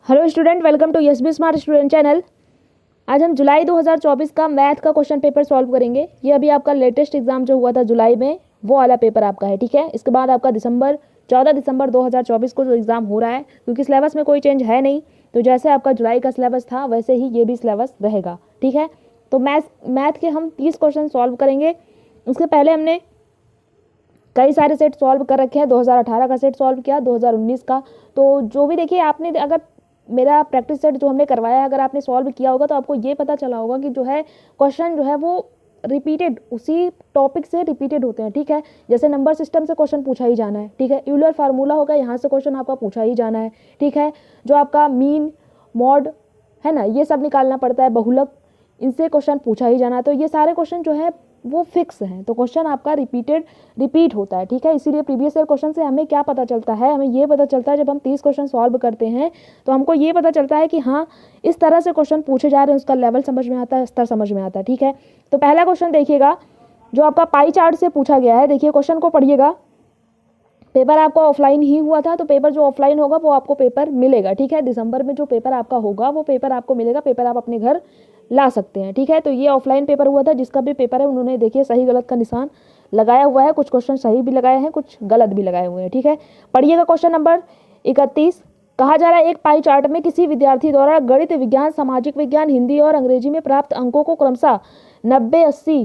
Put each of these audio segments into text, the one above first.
Hello student, welcome to SB smart student channel. आज हम जुलाई 2024 का मैथ का क्वेश्चन पेपर सॉल्व करेंगे। ये अभी आपका लेटेस्ट एग्जाम जो हुआ था जुलाई में, वो वाला पेपर आपका है, ठीक है। इसके बाद आपका 14 दिसंबर 2024 को जो एग्ज़ाम हो रहा है, क्योंकि सिलेबस में कोई चेंज है नहीं, तो जैसे आपका जुलाई का सिलेबस था वैसे ही ये भी सिलेबस रहेगा, ठीक है। तो मैथ के हम 30 क्वेश्चन सॉल्व करेंगे। उसके पहले हमने कई सारे सेट सॉल्व कर रखे हैं। 2018 का सेट सॉल्व किया, 2019 का। तो जो भी देखिए, आपने अगर मेरा प्रैक्टिस सेट जो हमने करवाया है, अगर आपने सॉल्व किया होगा तो आपको ये पता चला होगा कि जो है क्वेश्चन जो है वो रिपीटेड उसी टॉपिक से रिपीटेड होते हैं, ठीक है। जैसे नंबर सिस्टम से क्वेश्चन पूछा ही जाना है, ठीक है। यूलर फार्मूला होगा, यहाँ से क्वेश्चन आपका पूछा ही जाना है, ठीक है। जो आपका मीन मॉड है ना, ये सब निकालना पड़ता है, बहुलक, इनसे क्वेश्चन पूछा ही जाना है। तो ये सारे क्वेश्चन जो है वो फिक्स हैं, तो क्वेश्चन आपका रिपीट होता है, ठीक है। इसीलिए प्रीवियस ईयर क्वेश्चन से हमें क्या पता चलता है, हमें ये पता चलता है जब हम 30 क्वेश्चन सॉल्व करते हैं तो हमको ये पता चलता है कि हाँ, इस तरह से क्वेश्चन पूछे जा रहे हैं, उसका लेवल समझ में आता है, स्तर समझ में आता है, ठीक है। तो पहला क्वेश्चन देखिएगा, जो आपका पाई चार्ट से पूछा गया है। देखिए क्वेश्चन को पढ़िएगा। पेपर आपका ऑफलाइन ही हुआ था, तो पेपर जो ऑफलाइन होगा वो आपको पेपर मिलेगा, ठीक है। दिसंबर में जो पेपर आपका होगा वो पेपर आपको मिलेगा, पेपर आप अपने घर ला सकते हैं, ठीक है। तो ये ऑफलाइन पेपर हुआ था। जिसका भी पेपर है उन्होंने देखिए सही गलत का निशान लगाया हुआ है, कुछ क्वेश्चन सही भी लगाए हैं, कुछ गलत भी लगाए हुए हैं, ठीक है। पढ़िएगा क्वेश्चन नंबर 31। कहा जा रहा है, एक पाई चार्ट में किसी विद्यार्थी द्वारा गणित, विज्ञान, सामाजिक विज्ञान, हिंदी और अंग्रेजी में प्राप्त अंकों को क्रमशः 90, 80,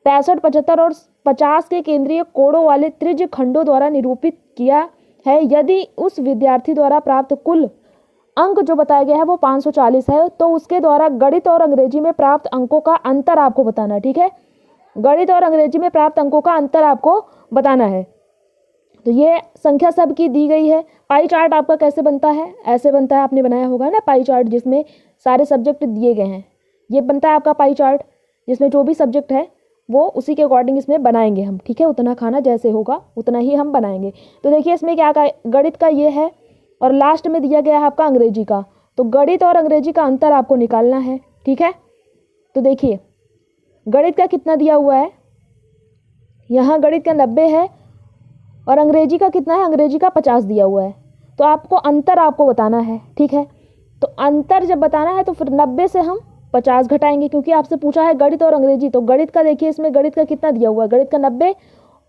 65, 75 और 50 के केंद्रीय कोणों वाले त्रिज्य खंडों द्वारा निरूपित किया है। यदि उस विद्यार्थी द्वारा प्राप्त कुल अंक जो बताया गया है वो 540 है, तो उसके द्वारा गणित और अंग्रेजी में प्राप्त अंकों का अंतर आपको बताना है, ठीक है। गणित और अंग्रेजी में प्राप्त अंकों का अंतर आपको बताना है। तो ये संख्या सबकी दी गई है। पाई चार्ट आपका कैसे बनता है, ऐसे बनता है, आपने बनाया होगा ना पाई चार्ट, जिसमें सारे सब्जेक्ट दिए गए हैं। ये बनता है आपका पाई चार्ट, जिसमें जो भी सब्जेक्ट है वो उसी के अकॉर्डिंग इसमें बनाएंगे हम, ठीक है। उतना खाना जैसे होगा उतना ही हम बनाएंगे। तो देखिए इसमें क्या गणित का ये है, और लास्ट में दिया गया है आपका अंग्रेजी का। तो गणित और अंग्रेजी का अंतर आपको निकालना है, ठीक है। तो देखिए गणित का कितना दिया हुआ है, यहाँ गणित का 90 है, और अंग्रेजी का कितना है, अंग्रेजी का 50 दिया हुआ है। तो आपको अंतर आपको बताना है, ठीक है। तो अंतर जब बताना है तो फिर 90 से हम 50 घटाएंगे, क्योंकि आपसे पूछा है गणित और अंग्रेजी। तो गणित का देखिए, इसमें गणित का कितना दिया हुआ है, गणित का 90,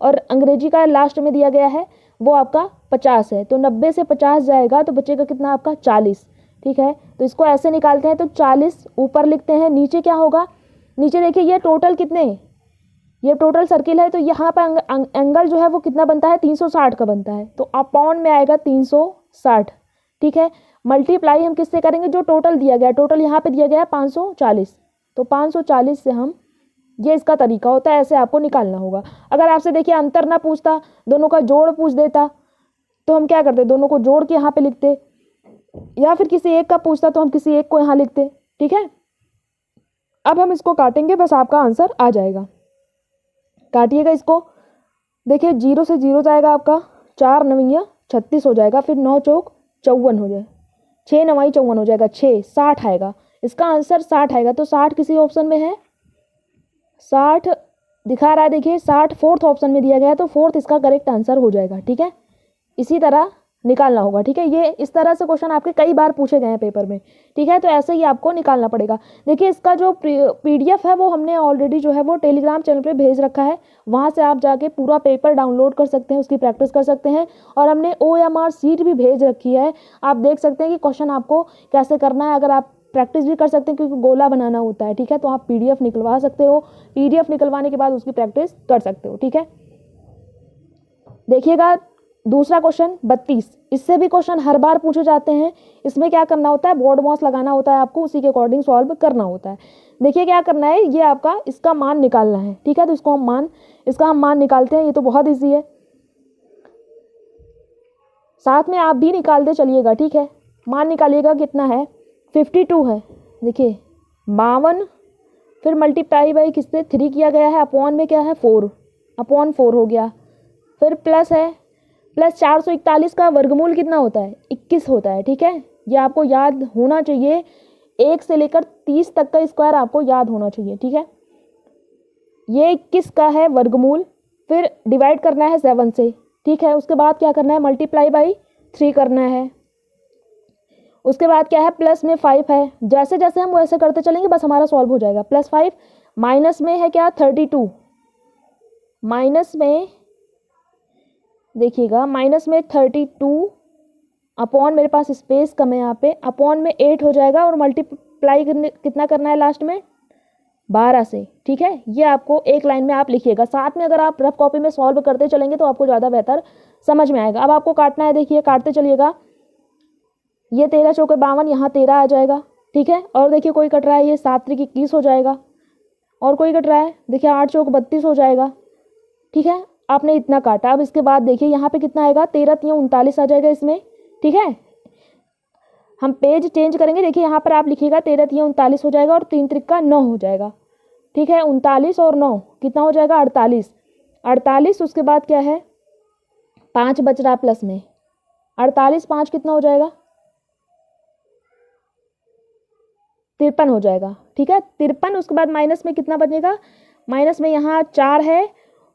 और अंग्रेजी का लास्ट में दिया गया है वो आपका 50 है। तो 90 से 50 जाएगा तो बचेगा कितना आपका 40, ठीक है। तो इसको ऐसे निकालते हैं, तो 40 ऊपर लिखते हैं, नीचे क्या होगा, नीचे देखिए ये टोटल कितने, ये टोटल सर्किल है, तो यहाँ पर एंगल जो है वो कितना बनता है, 360 का बनता है। तो अपॉन में आएगा 360, ठीक है। मल्टीप्लाई हम किससे करेंगे, जो टोटल दिया गया, टोटल यहाँ पे दिया गया है 540, तो 540 से हम, ये इसका तरीका होता है, ऐसे आपको निकालना होगा। अगर आपसे देखिए अंतर ना पूछता, दोनों का जोड़ पूछ देता, तो हम क्या करते, दोनों को जोड़ के यहाँ पे लिखते, या फिर किसी एक का पूछता तो हम किसी एक को यहाँ लिखते, ठीक है। अब हम इसको काटेंगे, बस आपका आंसर आ जाएगा। काटिएगा इसको। देखिए 0 से 0 जाएगा आपका, 4 9 36 हो जाएगा, फिर 9 चौक 54 हो जाए, 6 9 54 हो जाएगा, 6 60 आएगा। इसका आंसर 60 आएगा। तो 60 किसी ऑप्शन में है, 60 दिखा रहा है, देखिए 60 फोर्थ ऑप्शन में दिया गया है, तो फोर्थ इसका करेक्ट आंसर हो जाएगा, ठीक है। इसी तरह निकालना होगा, ठीक है। ये इस तरह से क्वेश्चन आपके कई बार पूछे गए हैं पेपर में, ठीक है। तो ऐसे ही आपको निकालना पड़ेगा। देखिए इसका जो PDF है वो हमने ऑलरेडी जो है वो टेलीग्राम चैनल पे भेज रखा है, वहाँ से आप जाके पूरा पेपर डाउनलोड कर सकते हैं, उसकी प्रैक्टिस कर सकते हैं। और हमने OMR शीट भी भेज रखी है, आप देख सकते हैं कि क्वेश्चन आपको कैसे करना है। अगर आप प्रैक्टिस भी कर सकते हैं, क्योंकि गोला बनाना होता है, ठीक है। तो आप PDF निकलवा सकते हो, PDF निकलवाने के बाद उसकी प्रैक्टिस कर सकते हो, ठीक है। देखिएगा दूसरा क्वेश्चन 32, इससे भी क्वेश्चन हर बार पूछे जाते हैं। इसमें क्या करना होता है, बोर्ड मॉस लगाना होता है आपको, उसी के अकॉर्डिंग सॉल्व करना होता है। देखिए क्या करना है, ये आपका इसका मान निकालना है, ठीक है। तो इसका हम मान निकालते हैं, ये तो बहुत ईजी है, साथ में आप भी निकालते चलिएगा, ठीक है। मान निकालिएगा, कितना है, 52 है, देखिए 52, फिर मल्टीप्लाई बाई किससे 3 किया गया है, अपॉन में क्या है 4, अपॉन 4 हो गया, फिर प्लस है, प्लस 441 का वर्गमूल कितना होता है, 21 होता है, ठीक है। ये आपको याद होना चाहिए, 1 से लेकर 30 तक का स्क्वायर आपको याद होना चाहिए, ठीक है। ये 21 का है वर्गमूल, फिर डिवाइड करना है 7 से, ठीक है। उसके बाद क्या करना है, मल्टीप्लाई बाई 3 करना है, उसके बाद क्या है, प्लस में 5 है। जैसे जैसे हम वैसे करते चलेंगे बस हमारा सॉल्व हो जाएगा। +5 माइनस में है क्या 32, माइनस में देखिएगा माइनस में 32 अपॉन, मेरे पास स्पेस कम है यहाँ पे, अपॉन में 8 हो जाएगा और मल्टीप्लाई कितना करना है लास्ट में 12 से। ठीक है, ये आपको एक लाइन में आप लिखिएगा। साथ में अगर आप रफ कॉपी में सॉल्व करते चलेंगे तो आपको ज़्यादा बेहतर समझ में आएगा। अब आपको काटना है, देखिए काटते चलिएगा। ये 13 चौके 52, यहाँ 13 आ जाएगा। ठीक है, और देखिए कोई कट रहा है, ये 7 त्रिक 21 हो जाएगा। और कोई कट रहा है, देखिए 8 चौक 32 हो जाएगा। ठीक है, आपने इतना काटा। अब इसके बाद देखिए यहाँ पे कितना आएगा, 13 3 39 आ जाएगा इसमें। ठीक है, हम पेज चेंज करेंगे। देखिए यहाँ पर आप लिखिएगा 13 3 39 हो जाएगा और 3 त्रिक 9 हो जाएगा। ठीक है, 39 और 9 कितना हो जाएगा 48। 48 उसके बाद क्या है 5 बच रहा प्लस में, 48 5 कितना हो जाएगा 53 हो जाएगा। ठीक है, 53। उसके बाद माइनस में कितना बचेगा, माइनस में यहाँ 4 है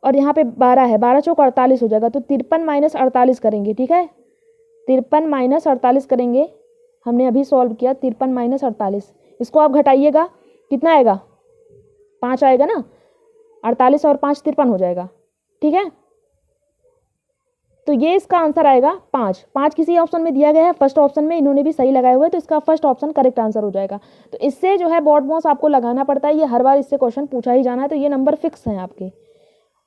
और यहाँ पे 12 है, 12 चौक 48 हो जाएगा। तो 53 माइनस 48 करेंगे। ठीक है, 53 माइनस 48 करेंगे। हमने अभी सॉल्व किया 53 माइनस 48, इसको आप घटाइएगा कितना आएगा 5 आएगा ना, 48 और 5 53 हो जाएगा। ठीक है, तो ये इसका आंसर आएगा 5। 5 किसी ऑप्शन में दिया गया है, फर्स्ट ऑप्शन में इन्होंने भी सही लगाए हुए हैं, तो इसका फर्स्ट ऑप्शन करेक्ट आंसर हो जाएगा। तो इससे जो है बॉड बॉस आपको लगाना पड़ता है, ये हर बार इससे क्वेश्चन पूछा ही जाना है, तो ये नंबर फिक्स हैं आपके।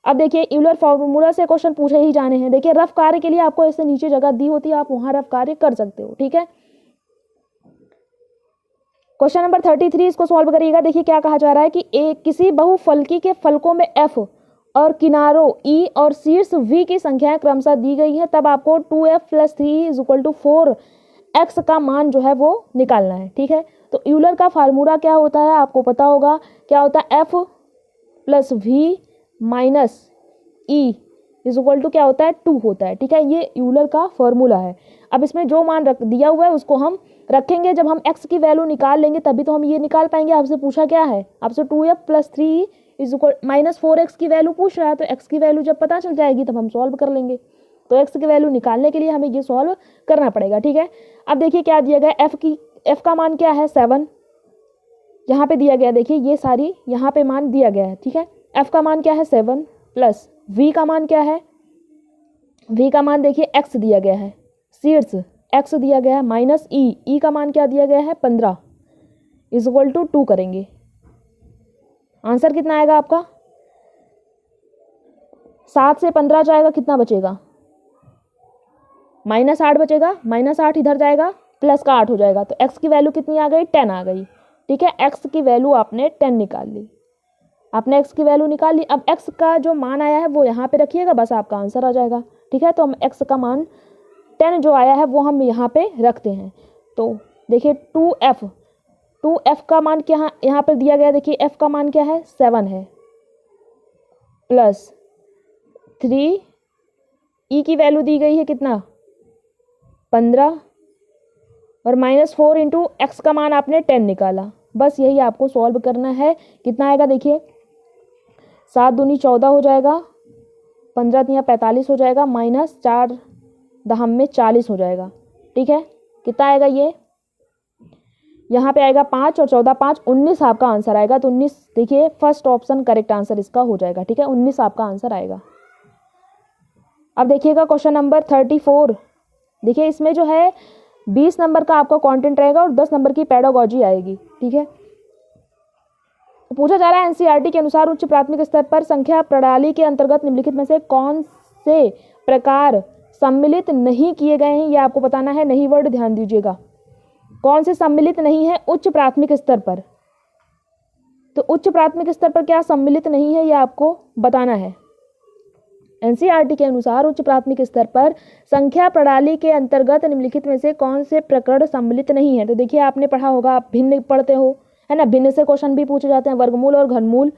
अब देखिए यूलर फॉर्मूला से क्वेश्चन पूछे ही जाने हैं। देखिए रफ कार्य के लिए आपको ऐसे नीचे जगह दी होती है, आप वहां रफ कार्य कर सकते हो। ठीक है, क्वेश्चन नंबर 33 इसको सॉल्व करिएगा। देखिए क्या कहा जा रहा है कि किसी बहुफलकी के फलकों में f और किनारों e और शीर्ष v की संख्याएं क्रमशः दी गई है, तब आपको 2f + 3 = 4x का मान जो है वो निकालना है। ठीक है, तो यूलर का फार्मूला क्या होता है आपको पता होगा, क्या होता है f + v - e = क्या होता है 2 होता है। ठीक है, ये यूलर का फॉर्मूला है। अब इसमें जो मान रख दिया हुआ है उसको हम रखेंगे, जब हम x की वैल्यू निकाल लेंगे तभी तो हम ये निकाल पाएंगे। आपसे पूछा क्या है, आपसे 2f + 3 - 4x की वैल्यू पूछ रहा है, तो x की वैल्यू जब पता चल जाएगी तब हम सॉल्व कर लेंगे। तो x की वैल्यू निकालने के लिए हमें ये सॉल्व करना पड़ेगा। ठीक है, अब देखिए क्या दिया गया, f का मान क्या है 7, यहाँ पे दिया गया। देखिए ये सारी यहाँ पे मान दिया गया है। ठीक है, f का मान क्या है 7 प्लस v का मान क्या है, v का मान देखिए x दिया गया है, शीर्ष x दिया गया है, माइनस e का मान क्या दिया गया है 15 = 2 करेंगे। आंसर कितना आएगा आपका, 7 से 15 जाएगा, कितना बचेगा -8 बचेगा। -8 इधर जाएगा, प्लस का 8 हो जाएगा, तो x की वैल्यू कितनी आ गई 10 आ गई। ठीक है, x की वैल्यू आपने 10 निकाल ली, आपने x की वैल्यू निकाल ली। अब x का जो मान आया है वो यहाँ पे रखिएगा, बस आपका आंसर आ जाएगा। ठीक है, तो हम x का मान 10 जो आया है वो हम यहाँ पे रखते हैं। तो देखिए 2f का मान क्या यहाँ पर दिया गया, देखिए f का मान क्या है 7 है, प्लस 3 e की वैल्यू दी गई है कितना 15 और -4 × x का मान आपने 10 निकाला। बस यही आपको सॉल्व करना है। कितना आएगा देखिए, 7 दूनी 14 हो जाएगा, 15 तिया 45 हो जाएगा, -4 दहम में 40 हो जाएगा। ठीक है, कितना आएगा ये, यहाँ पे आएगा 5 और 14 5 19 आपका आंसर आएगा। तो 19 देखिए फर्स्ट ऑप्शन करेक्ट आंसर इसका हो जाएगा। ठीक है, 19 आपका आंसर आएगा। अब देखिएगा क्वेश्चन नंबर 34। देखिए इसमें जो है 20 नंबर का आपका कंटेंट रहेगा और 10 नंबर की पेडागोजी आएगी। ठीक है, तो पूछा जा रहा है एनसीईआरटी के अनुसार उच्च प्राथमिक स्तर पर संख्या प्रणाली के अंतर्गत निम्नलिखित में से कौन से प्रकार सम्मिलित नहीं किए गए हैं, ये आपको बताना है। नहीं वर्ड ध्यान दीजिएगा, कौन से सम्मिलित नहीं है उच्च प्राथमिक स्तर पर। तो उच्च प्राथमिक स्तर पर क्या सम्मिलित नहीं है ये आपको बताना है। एनसीईआरटी के अनुसार उच्च प्राथमिक स्तर पर संख्या प्रणाली के अंतर्गत निम्नलिखित में से कौन से प्रकरण सम्मिलित नहीं है। तो देखिए आपने पढ़ा होगा, आप भिन्न पढ़ते हो है ना, भिन्न से क्वेश्चन भी पूछे जाते हैं, वर्गमूल और घनमूल,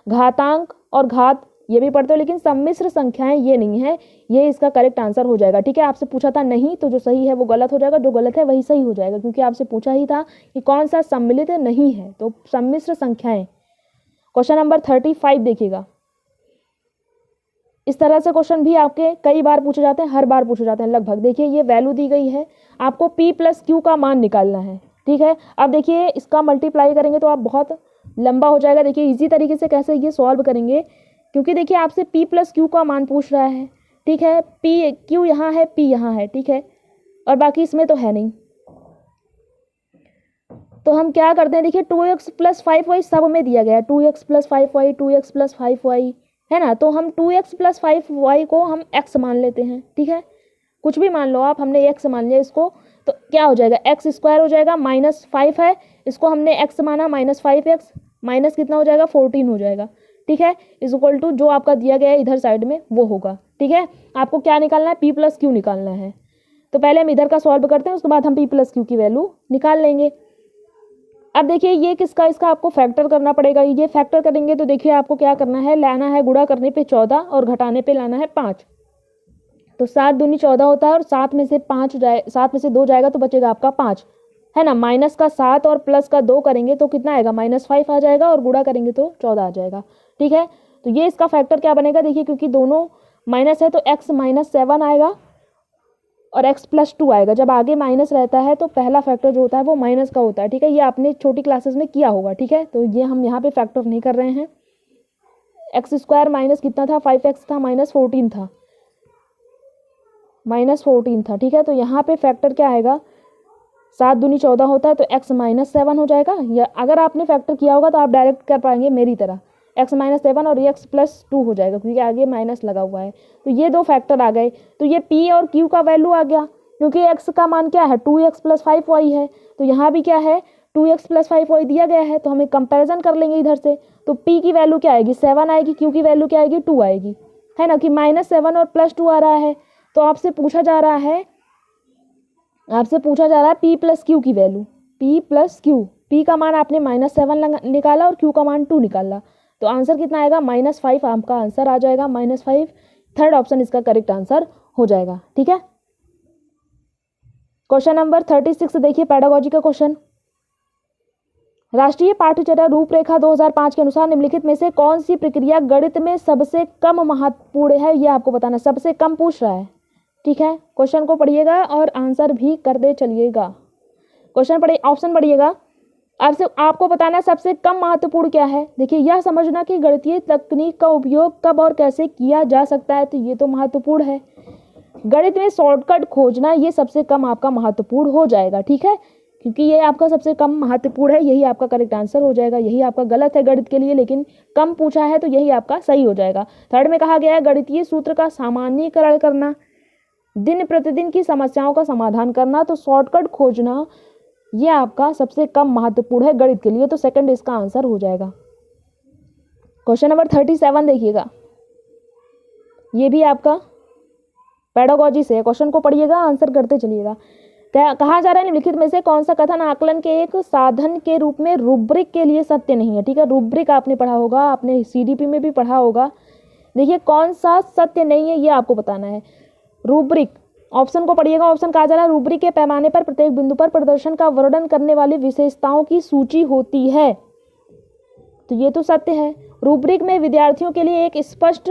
घातांक और घात ये भी पढ़ते हो, लेकिन सम्मिश्र संख्याएं ये नहीं है। ये इसका करेक्ट आंसर हो जाएगा। ठीक है, आपसे पूछा था नहीं, तो जो सही है वो गलत हो जाएगा, जो गलत है वही सही हो जाएगा, क्योंकि आपसे पूछा ही था कि कौन सा सम्मिलित नहीं है। तो सम्मिश्र संख्याएं, क्वेश्चन नंबर 35 देखिएगा। इस तरह से क्वेश्चन भी आपके कई बार पूछे जाते हैं, हर बार पूछे जाते हैं लगभग। देखिए ये वैल्यू दी गई है, आपको P प्लस Q का मान निकालना है, ठीक है। अब देखिए इसका मल्टीप्लाई करेंगे तो आप बहुत लंबा हो जाएगा। देखिए इजी तरीके से कैसे ये सॉल्व करेंगे, क्योंकि देखिए आपसे P प्लस Q का मान पूछ रहा है, ठीक है। Q यहाँ है, P यहाँ है, ठीक है, और बाकी इसमें तो है नहीं। तो हम क्या करते हैं, देखिए 2x प्लस 5y सब में दिया गया है, 2x plus 5y, 2x plus 5y है ना। तो हम 2x प्लस 5y को हम x मान लेते हैं, ठीक है। कुछ भी मान लो आप, हमने x मान लिया इसको, तो क्या हो जाएगा, एक्स स्क्वायर हो जाएगा, -5 है, इसको हमने x माना, -5x माइनस कितना हो जाएगा, 14 हो जाएगा, ठीक है। इज इक्वल टू जो आपका दिया गया है इधर साइड में वो होगा, ठीक है। आपको क्या निकालना है, P प्लस Q निकालना है। तो पहले हम इधर का सॉल्व करते हैं, उसके बाद हम P प्लस Q की वैल्यू निकाल लेंगे। अब देखिए ये किसका, इसका आपको फैक्टर करना पड़ेगा। ये फैक्टर करेंगे तो देखिए आपको क्या करना है, लाना है गुणा करने पे 14 और घटाने पे लाना है 5। तो 7 दूनी 14 होता है और 7 में से 2 जाएगा तो बचेगा आपका 5, है ना। माइनस का 7 और प्लस का 2 करेंगे तो कितना आएगा, -5 आ जाएगा, और गुणा करेंगे तो 14 आ जाएगा, ठीक है। तो ये इसका फैक्टर क्या बनेगा, देखिए क्योंकि दोनों माइनस है तो x -7 आएगा और x प्लस 2 आएगा। जब आगे माइनस रहता है तो पहला फैक्टर जो होता है वो माइनस का होता है, ठीक है। ये आपने छोटी क्लासेस में किया होगा, ठीक है। तो ये हम यहाँ पे फैक्टर नहीं कर रहे हैं। एक्स स्क्वायर माइनस कितना था, 5x था, -14 था, -14 था, ठीक है। तो यहाँ पे फैक्टर क्या आएगा, 7 दूनी 14 होता है तो x -7 हो जाएगा। या अगर आपने फैक्टर किया होगा तो आप डायरेक्ट कर पाएंगे मेरी तरह, x -7 और ये x प्लस 2 हो जाएगा क्योंकि आगे माइनस लगा हुआ है। तो ये दो फैक्टर आ गए। तो ये P और Q का वैल्यू आ गया, क्योंकि x का मान क्या है, 2x प्लस 5y है। तो यहाँ भी क्या है, 2x प्लस 5y दिया गया है, तो हमें कंपेरिजन कर लेंगे इधर से। तो P की वैल्यू क्या आएगी, 7 आएगी, Q की वैल्यू क्या आएगी, 2 आएगी, है ना, कि -7 और +2 आ रहा है। तो आपसे पूछा जा रहा है P प्लस Q की value, P plus Q। P का मान आपने -7 निकाला और Q का मान 2 निकाला, तो आंसर कितना आएगा, -5 आपका आंसर आ जाएगा, -5। थर्ड ऑप्शन इसका करेक्ट आंसर हो जाएगा, ठीक है। क्वेश्चन नंबर 36 देखिए, पेडागोजी का क्वेश्चन। राष्ट्रीय पाठ्यचर्या रूपरेखा 2005 के अनुसार निम्नलिखित में से कौन सी प्रक्रिया गणित में सबसे कम महत्वपूर्ण है, ये आपको बताना, सबसे कम पूछ रहा है, ठीक है। क्वेश्चन को पढ़िएगा और आंसर भी करते चलिएगा। क्वेश्चन पढ़िए, ऑप्शन पढ़िएगा, आपको बताना सबसे कम महत्वपूर्ण क्या है। देखिए यह समझना कि गणितीय तकनीक का उपयोग कब और कैसे किया जा सकता है, तो ये तो महत्वपूर्ण है। गणित में शॉर्टकट खोजना, ये सबसे कम आपका महत्वपूर्ण हो जाएगा, ठीक है, क्योंकि ये आपका सबसे कम महत्वपूर्ण है, यही आपका करेक्ट आंसर हो जाएगा। यही आपका गलत है गणित के लिए, लेकिन कम पूछा है तो यही आपका सही हो जाएगा। थर्ड में कहा गया है गणितीय सूत्र का सामान्यीकरण करना, दिन प्रतिदिन की समस्याओं का समाधान करना, तो शॉर्टकट खोजना ये आपका सबसे कम महत्वपूर्ण है गणित के लिए, तो सेकंड इसका आंसर हो जाएगा। क्वेश्चन नंबर 37 देखिएगा, ये भी आपका पेडागोजी से है। क्वेश्चन को पढ़िएगा, आंसर करते चलिएगा। कहा जा रहा है निम्नलिखित में से कौन सा कथन आकलन के एक साधन के रूप में रूब्रिक के लिए सत्य नहीं है, ठीक है। रूब्रिक आपने पढ़ा होगा, आपने CDP में भी पढ़ा होगा। देखिए कौन सा सत्य नहीं है ये आपको बताना है। रूब्रिक, ऑप्शन को पढ़िएगा। ऑप्शन कहा जा रहा है रूब्रिक के पैमाने पर प्रत्येक बिंदु पर प्रदर्शन का वर्णन करने वाली विशेषताओं की सूची होती है, तो ये तो सत्य है। रूब्रिक में विद्यार्थियों के लिए एक स्पष्ट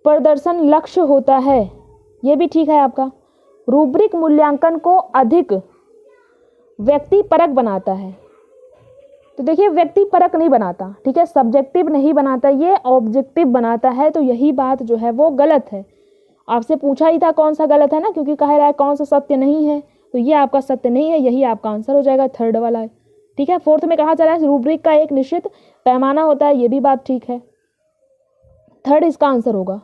प्रदर्शन लक्ष्य होता है, ये भी ठीक है आपका। रूब्रिक मूल्यांकन को अधिक व्यक्तिपरक बनाता है, तो देखिए व्यक्तिपरक नहीं बनाता, ठीक है, सब्जेक्टिव नहीं बनाता, ये ऑब्जेक्टिव बनाता है, तो यही बात जो है वो गलत है। आपसे पूछा ही था कौन सा गलत है ना, क्योंकि कह रहा है कौन सा सत्य नहीं है, तो ये आपका सत्य नहीं है, यही आपका आंसर हो जाएगा, थर्ड वाला है, ठीक है। फोर्थ में कहा जा रहा है रूब्रिक का एक निश्चित पैमाना होता है, ये भी बात ठीक है, थर्ड इसका आंसर होगा।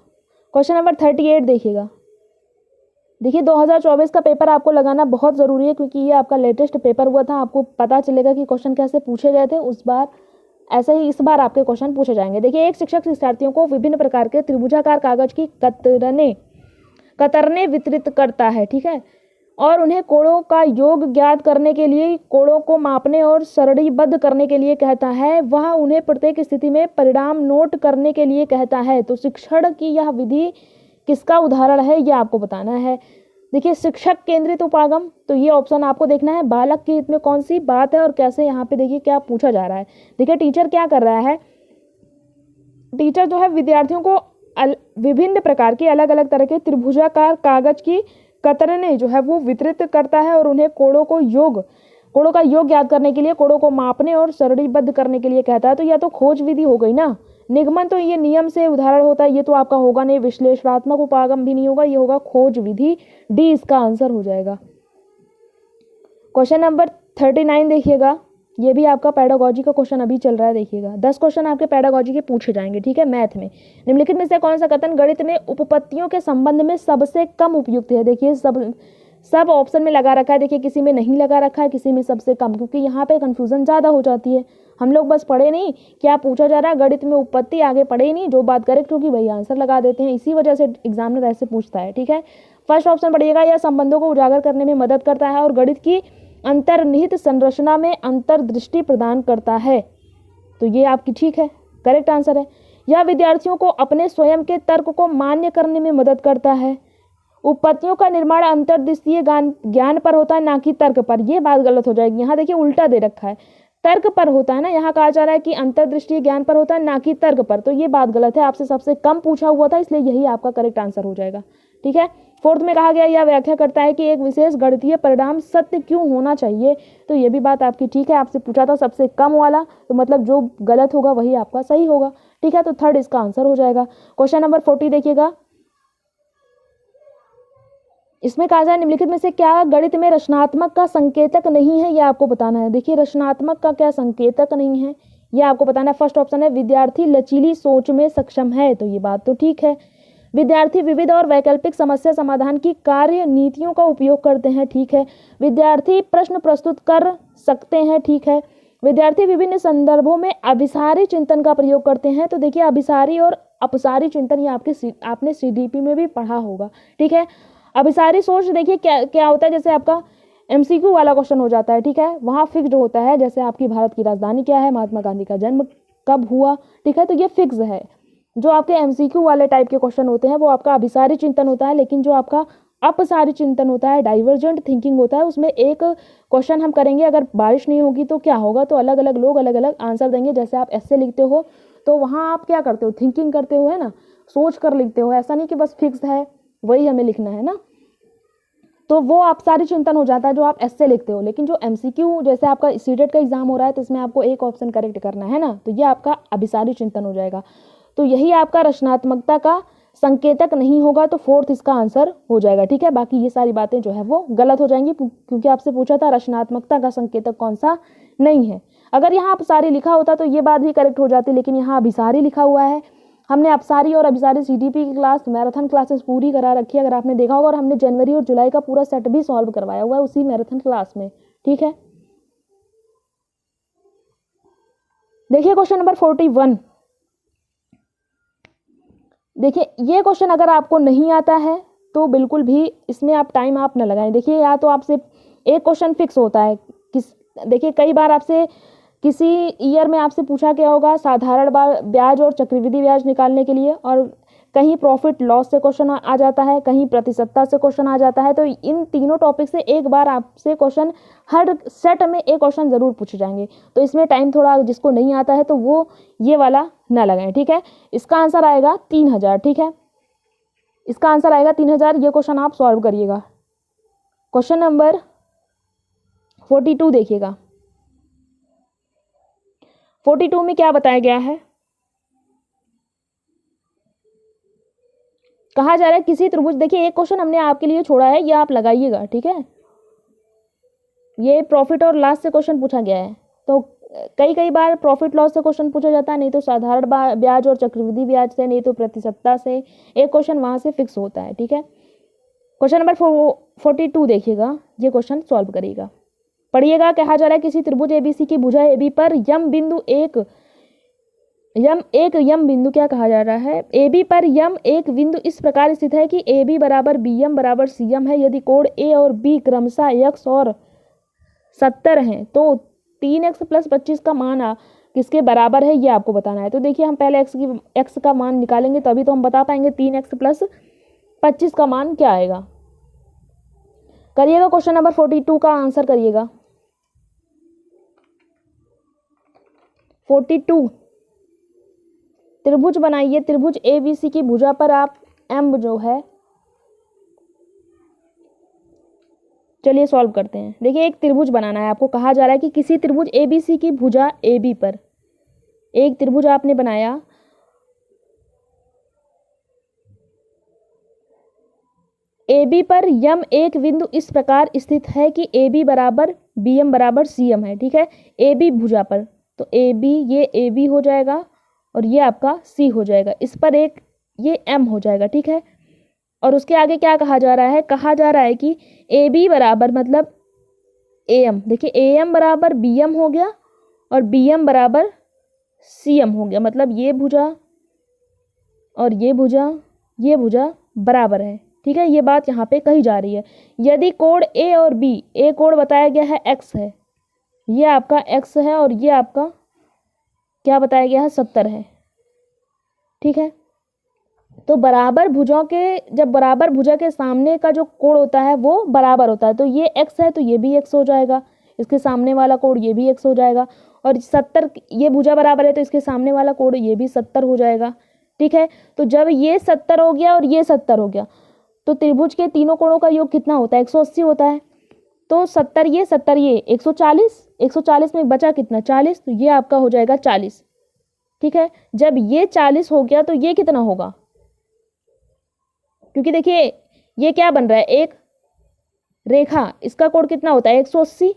क्वेश्चन नंबर 38 देखिएगा। देखिए 2024 का पेपर आपको लगाना बहुत ज़रूरी है, क्योंकि ये आपका लेटेस्ट पेपर हुआ था, आपको पता चलेगा कि क्वेश्चन कैसे पूछे गए थे उस बार, ऐसे ही इस बार आपके क्वेश्चन पूछे जाएंगे। देखिए एक शिक्षक शिक्षार्थियों को विभिन्न प्रकार के त्रिभुजाकार कागज की कतरने वितरित करता है, ठीक है, और उन्हें कोणों का योग ज्ञात करने के लिए, कोणों को मापने और सारणीबद्ध करने के लिए कहता है। वह उन्हें प्रत्येक स्थिति में परिणाम नोट करने के लिए कहता है। तो शिक्षण की यह विधि किसका उदाहरण है, ये आपको बताना है। देखिए शिक्षक केंद्रित उपागम, तो ये ऑप्शन आपको देखना है, बालक के हित में कौन सी बात है और कैसे, यहाँ पे देखिए क्या पूछा जा रहा है। देखिए टीचर क्या कर रहा है, टीचर जो है विद्यार्थियों को विभिन्न प्रकार के अलग अलग तरह के त्रिभुजाकार कागज की कतरने जो है वो वितरित करता है और उन्हें कोड़ों का योग ज्ञात करने के लिए, कोड़ों को मापने और सारणीबद्ध करने के लिए कहता है। तो यह तो खोज विधि हो गई ना। निगमन तो ये नियम से उदाहरण होता है, ये तो आपका होगा नहीं। विश्लेषणात्मक उपागम भी नहीं होगा, ये होगा खोज विधि। डी इसका आंसर हो जाएगा। क्वेश्चन नंबर 39 देखिएगा, ये भी आपका पेडागोजी का क्वेश्चन अभी चल रहा है। देखिएगा 10 क्वेश्चन आपके पेडागोजी के पूछे जाएंगे, ठीक है, मैथ में। निम्नलिखित में से कौन सा कथन गणित में उपपत्तियों के संबंध में सबसे कम उपयुक्त है? देखिए सब ऑप्शन में लगा रखा है, देखिए किसी में नहीं लगा रखा है, किसी में सबसे कम, क्योंकि यहाँ पे कंफ्यूजन ज़्यादा हो जाती है। हम लोग बस पढ़े नहीं क्या पूछा जा रहा है, गणित में उपपत्ति आगे पढ़े ही नहीं, जो बात करेक्ट होगी वही आंसर लगा देते हैं। इसी वजह से एग्जामिनर ऐसे पूछता है, ठीक है। फर्स्ट ऑप्शन पढ़िएगा, यह संबंधों को उजागर करने में मदद करता है और गणित की अंतर्निहित संरचना में अंतर्दृष्टि प्रदान करता है। तो ये आपकी ठीक है, करेक्ट आंसर है। यह विद्यार्थियों को अपने स्वयं के तर्क को मान्य करने में मदद करता है। उपपत्तियों का निर्माण अंतर्दृष्टीय ज्ञान पर होता है, ना कि तर्क पर। यह बात गलत हो जाएगी, यहाँ देखिए उल्टा दे रखा है, तर्क पर होता है ना, यहाँ कहा जा रहा है कि अंतर्दृष्टीय ज्ञान पर होता है, ना कि तर्क पर। तो ये बात गलत है, आपसे सबसे कम पूछा हुआ था, इसलिए यही आपका करेक्ट आंसर हो जाएगा, ठीक है। फोर्थ में कहा गया, यह व्याख्या करता है कि एक विशेष गणितीय परिणाम सत्य क्यों होना चाहिए। तो ये भी बात आपकी ठीक है, आपसे पूछा था सबसे कम वाला, तो मतलब जो गलत होगा वही आपका सही होगा, ठीक है। तो थर्ड इसका आंसर हो जाएगा। क्वेश्चन नंबर 40 देखिएगा, इसमें कहा जाए निम्नलिखित में से क्या गणित में रचनात्मक का संकेतक नहीं है, यह आपको बताना है। देखिए रचनात्मक का क्या संकेतक नहीं है, यह आपको बताना है। फर्स्ट ऑप्शन है विद्यार्थी लचीली सोच में सक्षम है, तो ये बात तो ठीक है। विद्यार्थी विविध और वैकल्पिक समस्या समाधान की कार्य नीतियों का उपयोग करते हैं, ठीक है। विद्यार्थी प्रश्न प्रस्तुत कर सकते हैं, ठीक है। विद्यार्थी विभिन्न संदर्भों में अभिसारी चिंतन का प्रयोग करते हैं। तो देखिए अभिसारी और अपसारी चिंतन ये आपने सीडीपी में भी पढ़ा होगा, ठीक है। अभिसारी सोच देखिए क्या होता है, जैसे आपका एमसीक्यू वाला क्वेश्चन हो जाता है, ठीक है। वहाँ फिक्स्ड होता है, जैसे आपकी भारत की राजधानी क्या है, महात्मा गांधी का जन्म कब हुआ, ठीक है। तो ये फिक्स है। जो आपके एमसीक्यू वाले टाइप के क्वेश्चन होते हैं वो आपका अभिसारी चिंतन होता है, लेकिन जो आपका अपसारी चिंतन होता है, डाइवर्जेंट थिंकिंग होता है, उसमें एक क्वेश्चन हम करेंगे, अगर बारिश नहीं होगी तो क्या होगा, तो अलग अलग लोग अलग अलग आंसर देंगे। जैसे आप ऐसे लिखते हो तो वहाँ आप क्या करते हो, थिंकिंग करते हो, है ना, सोच कर लिखते हो, ऐसा नहीं कि बस फिक्स है वही हमें लिखना है ना। तो वो अपसारी चिंतन हो जाता है जो आप ऐसे लिखते हो। लेकिन जो एमसीक्यू जैसे आपका सीटेट का एग्जाम हो रहा है तो इसमें आपको एक ऑप्शन करेक्ट करना है ना, तो ये आपका अभिसारी चिंतन हो जाएगा। तो यही आपका रचनात्मकता का संकेतक नहीं होगा, तो फोर्थ इसका आंसर हो जाएगा, ठीक है। बाकी ये सारी बातें जो है वो गलत हो जाएंगी, क्योंकि आपसे पूछा था रचनात्मकता का संकेतक कौन सा नहीं है। अगर यहाँ अपसारी लिखा होता तो ये बात भी करेक्ट हो जाती, लेकिन यहाँ अभिसारी लिखा हुआ है। हमने अपसारी और अभिसारी सीडीपी की क्लास मैराथन क्लासेस पूरी करा रखी है, अगर आपने देखा होगा, और हमने जनवरी और जुलाई का पूरा सेट भी सॉल्व करवाया हुआ है उसी मैराथन क्लास में, ठीक है। देखिए क्वेश्चन नंबर 41, देखिए ये क्वेश्चन अगर आपको नहीं आता है तो बिल्कुल भी इसमें आप टाइम आप न लगाएं। देखिए या तो आपसे एक क्वेश्चन फिक्स होता है, देखिए कई बार आपसे किसी ईयर में आपसे पूछा गया होगा साधारण ब्याज और चक्रवृद्धि ब्याज निकालने के लिए, और कहीं प्रॉफिट लॉस से क्वेश्चन आ जाता है, कहीं प्रतिशतता से क्वेश्चन आ जाता है। तो इन तीनों टॉपिक से एक बार आपसे क्वेश्चन हर सेट में एक क्वेश्चन जरूर पूछे जाएंगे। तो इसमें टाइम थोड़ा जिसको नहीं आता है तो वो ये वाला ना लगाएं, ठीक है। इसका आंसर आएगा 3000, ठीक है, इसका आंसर आएगा 3000। ये क्वेश्चन आप सॉल्व करिएगा। क्वेश्चन नंबर 42 देखिएगा, 42 में क्या बताया गया है, कहा जा रहा है किसी त्रिभुज, देखिए एक क्वेश्चन हमने आपके लिए छोड़ा है, ये आप लगाइएगा, ठीक है। ये प्रॉफिट और लॉस से क्वेश्चन पूछा गया है, तो कई बार प्रॉफिट लॉस से क्वेश्चन पूछा जाता है, नहीं तो साधारण ब्याज और चक्रवृद्धि ब्याज से, नहीं तो प्रतिशतता से। एक क्वेश्चन वहां से फिक्स होता है, ठीक है। क्वेश्चन नंबर 42 देखिएगा, ये क्वेश्चन सॉल्व करिएगा, पढ़िएगा। कहा जा रहा है किसी त्रिभुज एबीसी की भुजा एबी पर यम बिंदु क्या कहा जा रहा है, एबी पर यम एक बिंदु इस प्रकार स्थित है कि ए बी बराबर बी एम बराबर सी एम है। यदि कोण ए और बी क्रमशः x और 70 हैं तो 3x + 25 का मान किसके बराबर है, ये आपको बताना है। तो देखिए हम पहले x का मान निकालेंगे तभी तो हम बता पाएंगे 3x + 25 का मान क्या आएगा। करिएगा क्वेश्चन नंबर 42 का आंसर करिएगा। 42 त्रिभुज बनाइए, त्रिभुज एबीसी की भुजा पर आप एम जो है चलिए सॉल्व करते हैं। देखिए एक त्रिभुज बनाना है आपको, कहा जा रहा है कि किसी त्रिभुज ABC की भुजा AB पर, एक त्रिभुज आपने बनाया AB पर यम एक बिंदु इस प्रकार स्थित है कि AB बराबर BM बराबर CM है, ठीक है। AB भुजा पर, तो AB, ये AB हो जाएगा और ये आपका C हो जाएगा, इस पर एक ये M हो जाएगा, ठीक है। और उसके आगे क्या कहा जा रहा है, कहा जा रहा है कि AB बराबर मतलब AM, देखिए AM बराबर BM हो गया और BM बराबर CM हो गया, मतलब ये भुजा और ये भुजा बराबर है, ठीक है। ये बात यहाँ पे कही जा रही है। यदि कोण A और B, A कोण बताया गया है X है, ये आपका X है और ये आपका क्या बताया गया है 70 है, ठीक है। तो बराबर भुजाओं के, जब बराबर भुजा के सामने का जो कोण होता है वो बराबर होता है, तो ये x है तो ये भी x हो जाएगा, इसके सामने वाला कोण ये भी x हो जाएगा, और 70 ये भुजा बराबर है तो इसके सामने वाला कोण ये भी 70 हो जाएगा, ठीक है। तो जब ये 70 हो गया और ये 70 हो गया तो त्रिभुज के तीनों कोणों का योग कितना होता है, 180 होता है। तो 70 ये 140, 140 में बचा कितना 40, तो ये आपका हो जाएगा 40, ठीक है। जब ये 40 हो गया तो ये कितना होगा, क्योंकि देखिए ये क्या बन रहा है, एक रेखा, इसका कोण कितना होता है 180,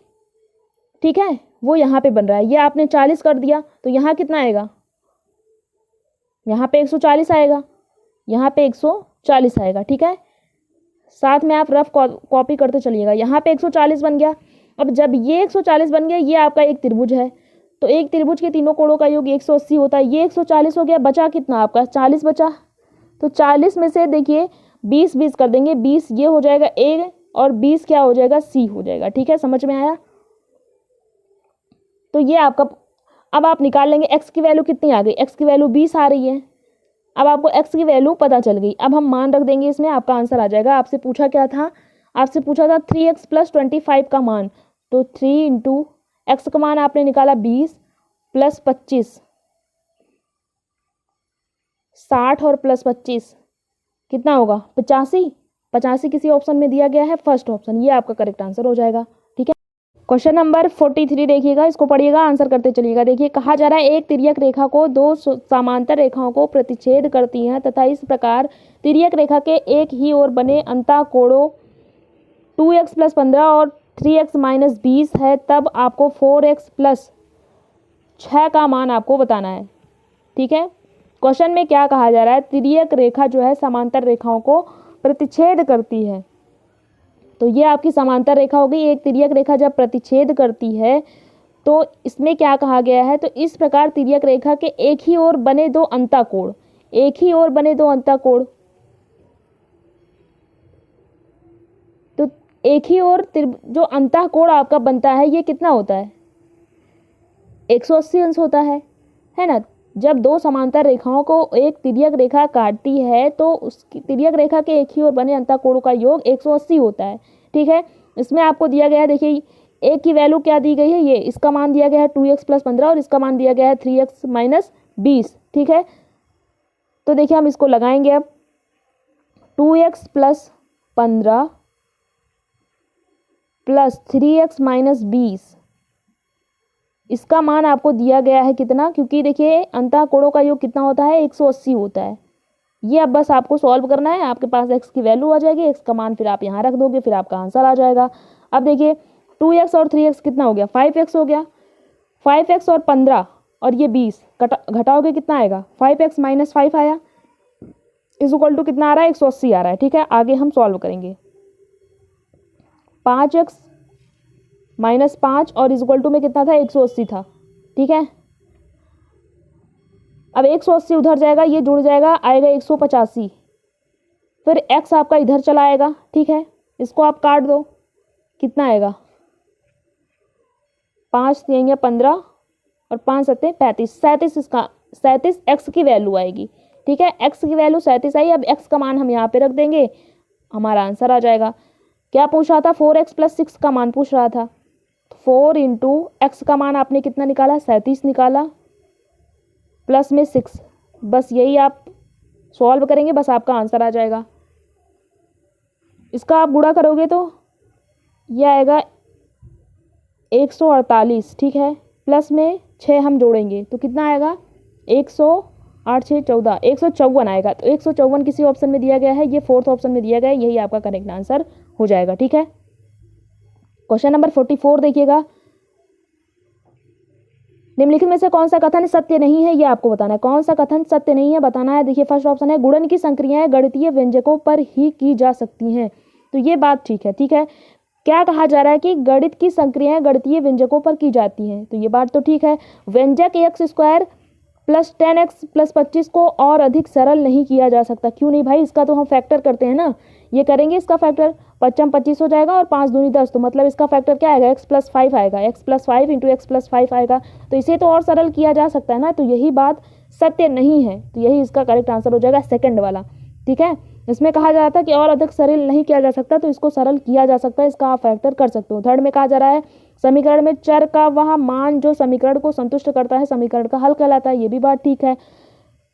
ठीक है, वो यहाँ पे बन रहा है। ये आपने 40 कर दिया तो यहाँ कितना आएगा, यहाँ पे 140 आएगा, यहाँ पे 140 आएगा, ठीक है। साथ में आप रफ कॉपी करते चलिएगा। यहाँ पे 140 बन गया। अब जब ये 140 बन गया, ये आपका एक त्रिभुज है, तो एक त्रिभुज के तीनों कोणों का योग 180 होता है। ये 140 हो गया, बचा कितना आपका 40 बचा, तो 40 में से देखिए 20 कर देंगे, 20 ये हो जाएगा A और 20 क्या हो जाएगा C हो जाएगा, ठीक है। समझ में आया। तो ये आपका, अब आप निकाल लेंगे x की वैल्यू कितनी आ गई, x की वैल्यू 20 आ रही है। अब आपको x की वैल्यू पता चल गई, अब हम मान रख देंगे इसमें, आपका आंसर आ जाएगा। आपसे पूछा क्या था, आपसे पूछा था 3x + 25 का मान, तो 3 × x का मान आपने निकाला 20 + 25, 60 और +25 कितना होगा 85, 85 किसी ऑप्शन में दिया गया है, फर्स्ट ऑप्शन, ये आपका करेक्ट आंसर हो जाएगा, ठीक है। क्वेश्चन नंबर 43 देखिएगा, इसको पढ़िएगा, आंसर करते चलिएगा। देखिए कहा जा रहा है एक तिर्यक रेखा को दो समांतर रेखाओं को प्रतिच्छेद करती है तथा इस प्रकार तिर्यक रेखा के एक ही ओर बने अंतःकोणों 2x + 15 और 3x - 20 है, तब आपको 4x + 6 का मान आपको बताना है, ठीक है। क्वेश्चन में क्या कहा जा रहा है, तिर्यक रेखा जो है समांतर रेखाओं को प्रतिच्छेद करती है, तो ये आपकी समांतर रेखा होगी। एक तिर्यक रेखा जब प्रतिच्छेद करती है तो इसमें क्या कहा गया है, तो इस प्रकार तिर्यक रेखा के एक ही ओर बने दो अंतःकोण, एक ही ओर बने दो अंतःकोण, तो एक ही ओर जो अंतःकोण आपका बनता है ये कितना होता है 180 अंश होता है ना। जब दो समांतर रेखाओं को एक तिर्यक रेखा काटती है तो उसकी तिर्यक रेखा के एक ही ओर बने अंतःकोणों का योग 180 होता है, ठीक है। इसमें आपको दिया गया है, देखिए एक की वैल्यू क्या दी गई है, ये इसका मान दिया गया है 2x + 15 और इसका मान दिया गया है 3x - 20, ठीक है। तो देखिए हम इसको लगाएंगे, अब 2x + 15 + 3x - 20, इसका मान आपको दिया गया है कितना, क्योंकि देखिए अंतःकोणों का योग कितना होता है 180 होता है। ये अब बस आपको सॉल्व करना है, आपके पास x की वैल्यू आ जाएगी, x का मान फिर आप यहाँ रख दोगे, फिर आपका आंसर आ जाएगा। अब देखिए 2x और 3x कितना हो गया 5x हो गया, 5x और 15 और ये 20 घटाओगे कितना आएगा 5x - 5 आया, = कितना आ रहा है 180 आ रहा है, ठीक है। आगे हम सॉल्व करेंगे, 5x - 5 और = में कितना था 180 था, ठीक है। अब 180 उधर जाएगा, ये जुड़ जाएगा, आएगा 185, फिर x आपका इधर चला आएगा, ठीक है। इसको आप काट दो, कितना आएगा 5 × 15 और 5 × 7 = 35, 37 इसका 37 x की वैल्यू आएगी, ठीक है। x की वैल्यू 37 आई। अब x का मान हम यहाँ पे रख देंगे, हमारा आंसर आ जाएगा। क्या पूछ रहा था 4x + 6 का मान पूछ रहा था, 4 × x का मान आपने कितना निकाला 37 निकाला, प्लस में 6, बस यही आप सॉल्व करेंगे, बस आपका आंसर आ जाएगा। इसका आप गुणा करोगे तो ये आएगा 148, ठीक है, प्लस में 6 हम जोड़ेंगे तो कितना आएगा 108 6 14 154 आएगा। तो 154 किसी ऑप्शन में दिया गया है, ये फोर्थ ऑप्शन में दिया गया है, यही आपका करेक्ट आंसर हो जाएगा। ठीक है, क्वेश्चन नंबर 44 देखिएगा, निम्नलिखित में से कौन सा कथन सत्य नहीं है, ये आपको बताना है। कौन सा कथन सत्य नहीं है बताना है। देखिए फर्स्ट ऑप्शन है गुणन की संक्रियाएं गणितीय व्यंजकों पर ही की जा सकती हैं, तो ये बात ठीक है। ठीक है, क्या कहा जा रहा है कि गणित की संक्रियाएं गणितीय व्यंजकों पर की जाती हैं, तो ये बात तो ठीक है। व्यंजक x square plus 10x plus 25 को और अधिक सरल नहीं किया जा सकता, क्यों नहीं भाई, इसका तो हम फैक्टर करते हैं ना, ये करेंगे इसका फैक्टर, 25 25 हो जाएगा और 5 दूनी 10, तो मतलब इसका फैक्टर क्या आएगा x प्लस 5 आएगा, x plus 5 into x plus 5 आएगा, तो इसे तो और सरल किया जा सकता है ना, तो यही बात सत्य नहीं है, तो यही इसका करेक्ट आंसर हो जाएगा सेकंड वाला। ठीक है, इसमें कहा जा रहा था कि और अधिक सरल नहीं किया जा सकता, तो इसको सरल किया जा सकता है, इसका आप फैक्टर कर सकते हो। थर्ड में कहा जा रहा है समीकरण में चर का वह मान जो समीकरण को संतुष्ट करता है समीकरण का हल कहलाता है, ये भी बात ठीक है।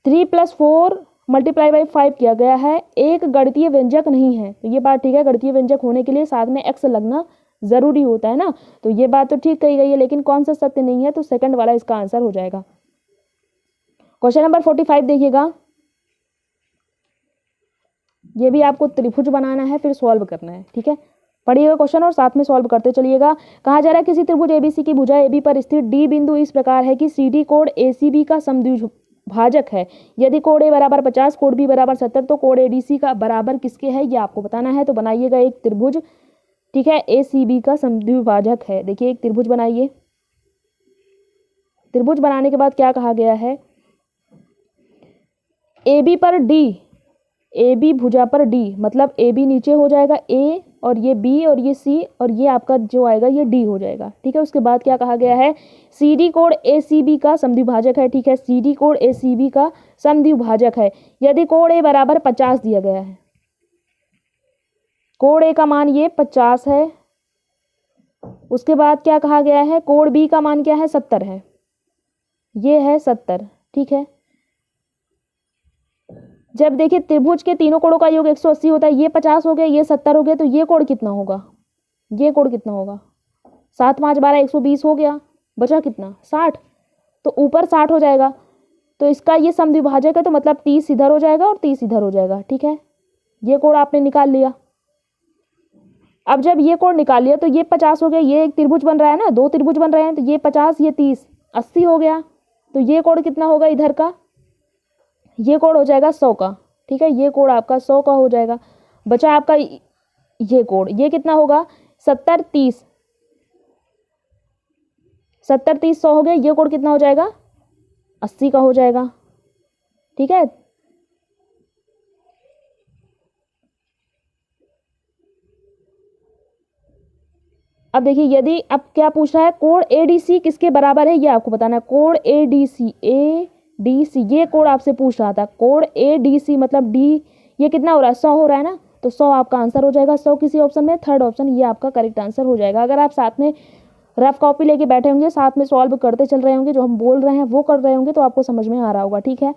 3 + 4 × 5 किया गया है, एक गणितीय व्यंजक नहीं है, तो ये बात ठीक है, गणितीय व्यंजक होने के लिए साथ में x लगना जरूरी होता है ना, तो ये बात तो ठीक कही गई है, लेकिन कौन सा सत्य नहीं है, तो सेकंड वाला इसका आंसर हो जाएगा। क्वेश्चन नंबर 45 देखिएगा, ये भी आपको त्रिभुज बनाना है फिर सॉल्व करना है। ठीक है, पढ़िएगा क्वेश्चन और साथ में सॉल्व करते चलिएगा। कहा जा रहा है किसी त्रिभुज एबीसी की भुजा एबी पर स्थित डी बिंदु इस प्रकार है कि सीडी कोण एसीबी का समद्विभाजक है। यदि कोण ए बराबर 50 कोण बी बराबर 70 तो कोण एडीसी का बराबर किसके है, ये आपको बताना है। तो बनाइएगा एक त्रिभुज, ठीक है, एसीबी का समद्विभाजक है। देखिए एक त्रिभुज बनाइए, त्रिभुज बनाने के बाद क्या कहा गया है, एबी पर डी, ए बी भुजा पर डी, मतलब ए बी नीचे हो जाएगा ए, और ये बी और ये सी, और ये आपका जो आएगा ये डी हो जाएगा। ठीक है, उसके बाद क्या कहा गया है, सी डी कोण ए सी बी का समद्विभाजक है। ठीक है, सी डी कोण ए सी बी का समद्विभाजक है यदि कोण ए बराबर 50 दिया गया है, कोण ए का मान ये 50 है, उसके बाद क्या कहा गया है, कोण बी का मान क्या है 70 है, ये है 70। ठीक है, जब देखिए त्रिभुज के तीनों कोणों का योग 180 होता है, ये 50 हो गया, ये 70 हो गया, तो ये कोण कितना होगा, ये कोण कितना होगा, 7 5 12 120 हो गया, बचा कितना 60, तो ऊपर 60 हो जाएगा, तो इसका ये समद्विभाजक है, तो मतलब 30 इधर हो जाएगा और 30 इधर हो जाएगा। ठीक है, ये कोण आपने निकाल लिया। अब जब ये कोण निकाल लिया तो ये 50 हो गया, ये एक त्रिभुज बन रहा है ना, दो त्रिभुज बन रहे हैं, तो ये 50 ये 30 80 हो गया, तो ये कोण कितना होगा इधर का, ये कोण हो जाएगा 100 का। ठीक है, ये कोण आपका 100 का हो जाएगा। बचा आपका ये कोण, ये कितना होगा 70 30 70 30 100 हो गया, ये कोण कितना हो जाएगा 80 का हो जाएगा। ठीक है, अब देखिए यदि अब क्या पूछ रहा है, कोण एडीसी किसके बराबर है, ये आपको बताना है। कोण एडीसी, एडीसी ये कोण आपसे पूछ रहा था, कोण एडीसी मतलब डी ये कितना हो रहा है 100 हो रहा है ना, तो 100 आपका आंसर हो जाएगा। 100 किसी ऑप्शन में, थर्ड ऑप्शन ये आपका करेक्ट आंसर हो जाएगा। अगर आप साथ में रफ कॉपी लेके बैठे होंगे, साथ में सॉल्व करते चल रहे होंगे, जो हम बोल रहे हैं वो कर रहे होंगे, तो आपको समझ में आ रहा होगा। ठीक है,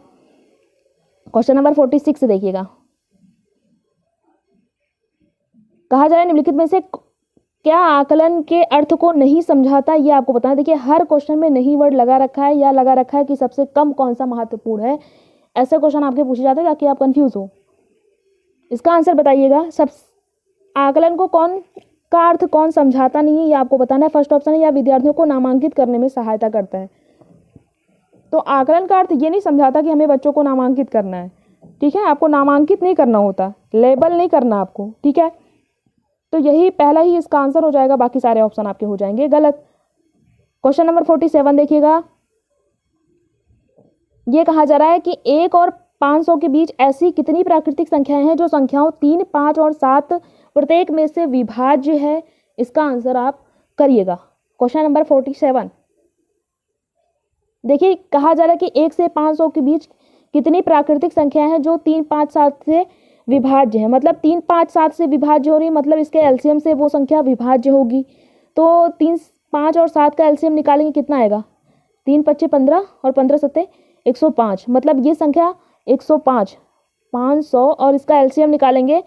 क्वेश्चन नंबर 46 देखिएगा, कहा जा रहा है निम्नलिखित में से क्या आकलन के अर्थ को नहीं समझाता, ये आपको बताना। देखिए हर क्वेश्चन में नहीं वर्ड लगा रखा है या लगा रखा है कि सबसे कम कौन सा महत्वपूर्ण है, ऐसे क्वेश्चन आपके पूछे जाते हैं ताकि आप कंफ्यूज हो। इसका आंसर बताइएगा, सब आकलन को कौन का अर्थ कौन समझाता नहीं है, ये आपको बताना है। फर्स्ट ऑप्शन है या विद्यार्थियों को नामांकित करने में सहायता करता है, तो आकलन का अर्थ ये नहीं समझाता कि हमें बच्चों को नामांकित करना है। ठीक है, आपको नामांकित नहीं करना होता, लेबल नहीं करना आपको। ठीक है, तो यही पहला ही इसका आंसर हो जाएगा, बाकी सारे ऑप्शन आपके हो जाएंगे गलत। क्वेश्चन नंबर 47 देखिएगा, ये कहा जा रहा है कि 1 और 500 के बीच ऐसी कितनी प्राकृतिक संख्याएं हैं जो संख्याओं 3 5 और 7 प्रत्येक में से विभाज्य है, इसका आंसर आप करिएगा। क्वेश्चन नंबर 47 देखिए, कहा जा रहा है कि 1 से 500 के बीच कितनी प्राकृतिक संख्याएं हैं जो 3 5 7 से विभाज्य है, मतलब 3 5 7 से विभाज्य हो रही, मतलब इसके एलसीएम से वो संख्या विभाज्य होगी। तो 3 5 और 7 का एलसीएम निकालेंगे, कितना आएगा 3 25 15 और 15 7 105, मतलब ये संख्या 105 500, और इसका एलसीएम निकालेंगे,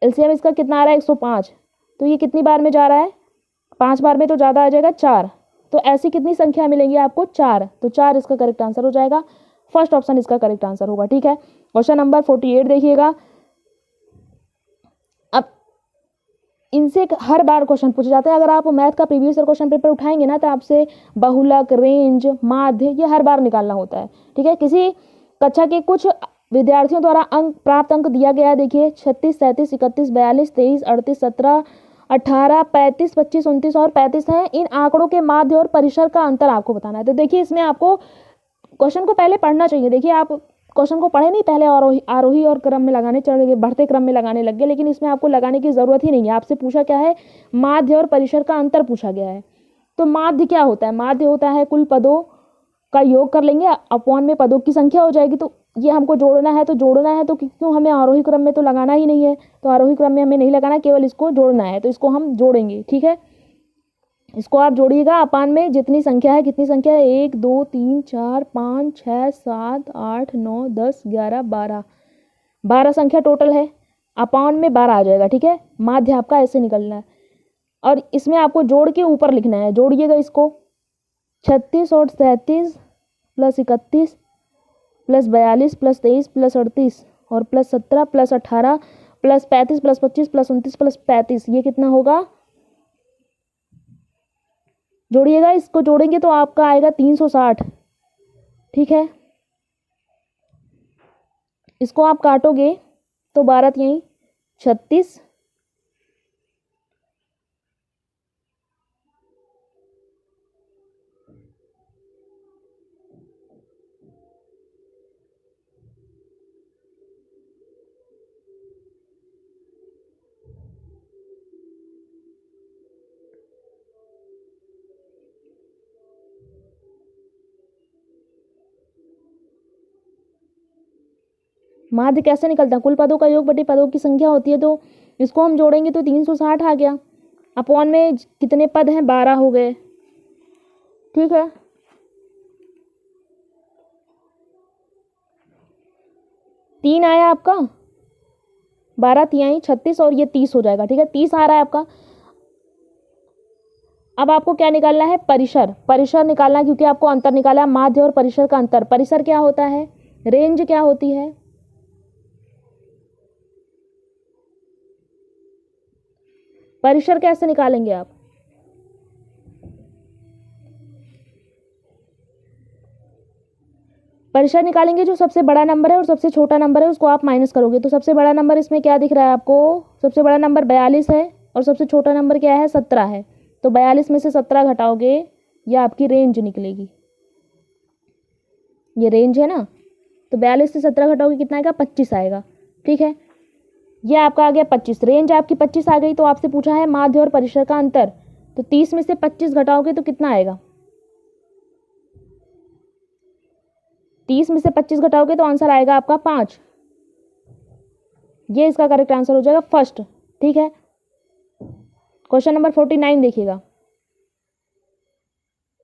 एलसीएम इसका कितना आ रहा है 105, तो ये कितनी बार में जा रहा है, 5 बार में, तो ज़्यादा आ जाएगा 4। तो ऐसी कितनी संख्या मिलेंगी आपको, 4। तो 4 इसका करेक्ट आंसर हो जाएगा। फर्स्ट ऑप्शन इसका करेक्ट आंसर होगा। ठीक है, क्वेश्चन नंबर 48 देखिएगा। अब इनसे हर बार क्वेश्चन पूछे जाते हैं। अगर आप मैथ का प्रीवियस ईयर क्वेश्चन पेपर उठाएंगे ना, तो आपसे बहुलक, रेंज, माध्य, ये हर बार निकालना होता है। ठीक है, किसी कक्षा के कुछ विद्यार्थियों द्वारा प्राप्त अंक दिया गया है। देखिए 36, 37, 31, 42, 23, 38, 17, 18, 35, 25, 29 और 35 हैं। इन आंकड़ों के माध्य और परिसर का अंतर आपको बताना है। तो देखिए इसमें आपको क्वेश्चन को पहले पढ़ना चाहिए। देखिए आप क्वेश्चन को पढ़े नहीं, पहले आरोही और क्रम में लगाने चढ़ गए, बढ़ते क्रम में लगाने लग गए, लेकिन इसमें आपको लगाने की ज़रूरत ही नहीं है। आपसे पूछा क्या है, माध्य और परिसर का अंतर पूछा गया है। तो माध्य क्या होता है, माध्य होता है कुल पदों का योग कर लेंगे, अपॉन में पदों की संख्या हो जाएगी। तो ये हमको जोड़ना है, तो जोड़ना है तो क्यों, हमें आरोही क्रम में तो लगाना ही नहीं है, तो आरोही क्रम में हमें नहीं लगाना, केवल इसको जोड़ना है, तो इसको हम जोड़ेंगे। ठीक है, इसको आप जोड़िएगा। अपान में जितनी संख्या है, कितनी संख्या है, 1 2 3 4 5 6 7 8 9 10 11 12, 12 संख्या टोटल है। अपान में 12 आ जाएगा। ठीक है, माध्य आपका ऐसे निकलना है, और इसमें आपको जोड़ के ऊपर लिखना है। जोड़िएगा इसको, 36 और 37 प्लस 31 प्लस 42 प्लस 23 प्लस 38 और plus 17 plus 18 plus 35 plus 25 plus 29 plus 35, ये कितना होगा, जोड़िएगा। इसको जोड़ेंगे तो आपका आएगा 360। ठीक है, इसको आप काटोगे तो 12 यहीं 36, माध्य कैसे निकलता है, कुल पदों का योग बटे पदों की संख्या होती है। तो इसको हम जोड़ेंगे तो 360 आ गया। अपॉन में कितने पद हैं, 12 हो गए। ठीक है, तीन आया आपका, 12 तिहाई 36 और ये 30 हो जाएगा। ठीक है, 30 आ रहा है आपका। अब आपको क्या निकालना है, परिसर। परिसर निकालना है, क्योंकि आपको अंतर निकाला है, माध्य और परिसर का अंतर। परिसर क्या होता है, रेंज क्या होती है, परिसर कैसे निकालेंगे आप, परिसर निकालेंगे जो सबसे बड़ा नंबर है और सबसे छोटा नंबर है उसको आप माइनस करोगे। तो सबसे बड़ा नंबर इसमें क्या दिख रहा है आपको, सबसे बड़ा नंबर 42 है और सबसे छोटा नंबर क्या है, 17 है। तो 42 में से 17 घटाओगे, यह आपकी रेंज निकलेगी। ये रेंज है ना, तो 42 से 17 घटाओगे कितना आएगा, 25 आएगा। ठीक है, ये आपका आ गया 25, रेंज आपकी 25 आ गई। तो आपसे पूछा है माध्य और परिसर का अंतर, तो 30 में से 25 घटाओगे तो कितना आएगा, 30 में से 25 घटाओगे तो आंसर आएगा आपका 5। ये इसका करेक्ट आंसर हो जाएगा फर्स्ट। ठीक है, क्वेश्चन नंबर 49 देखिएगा।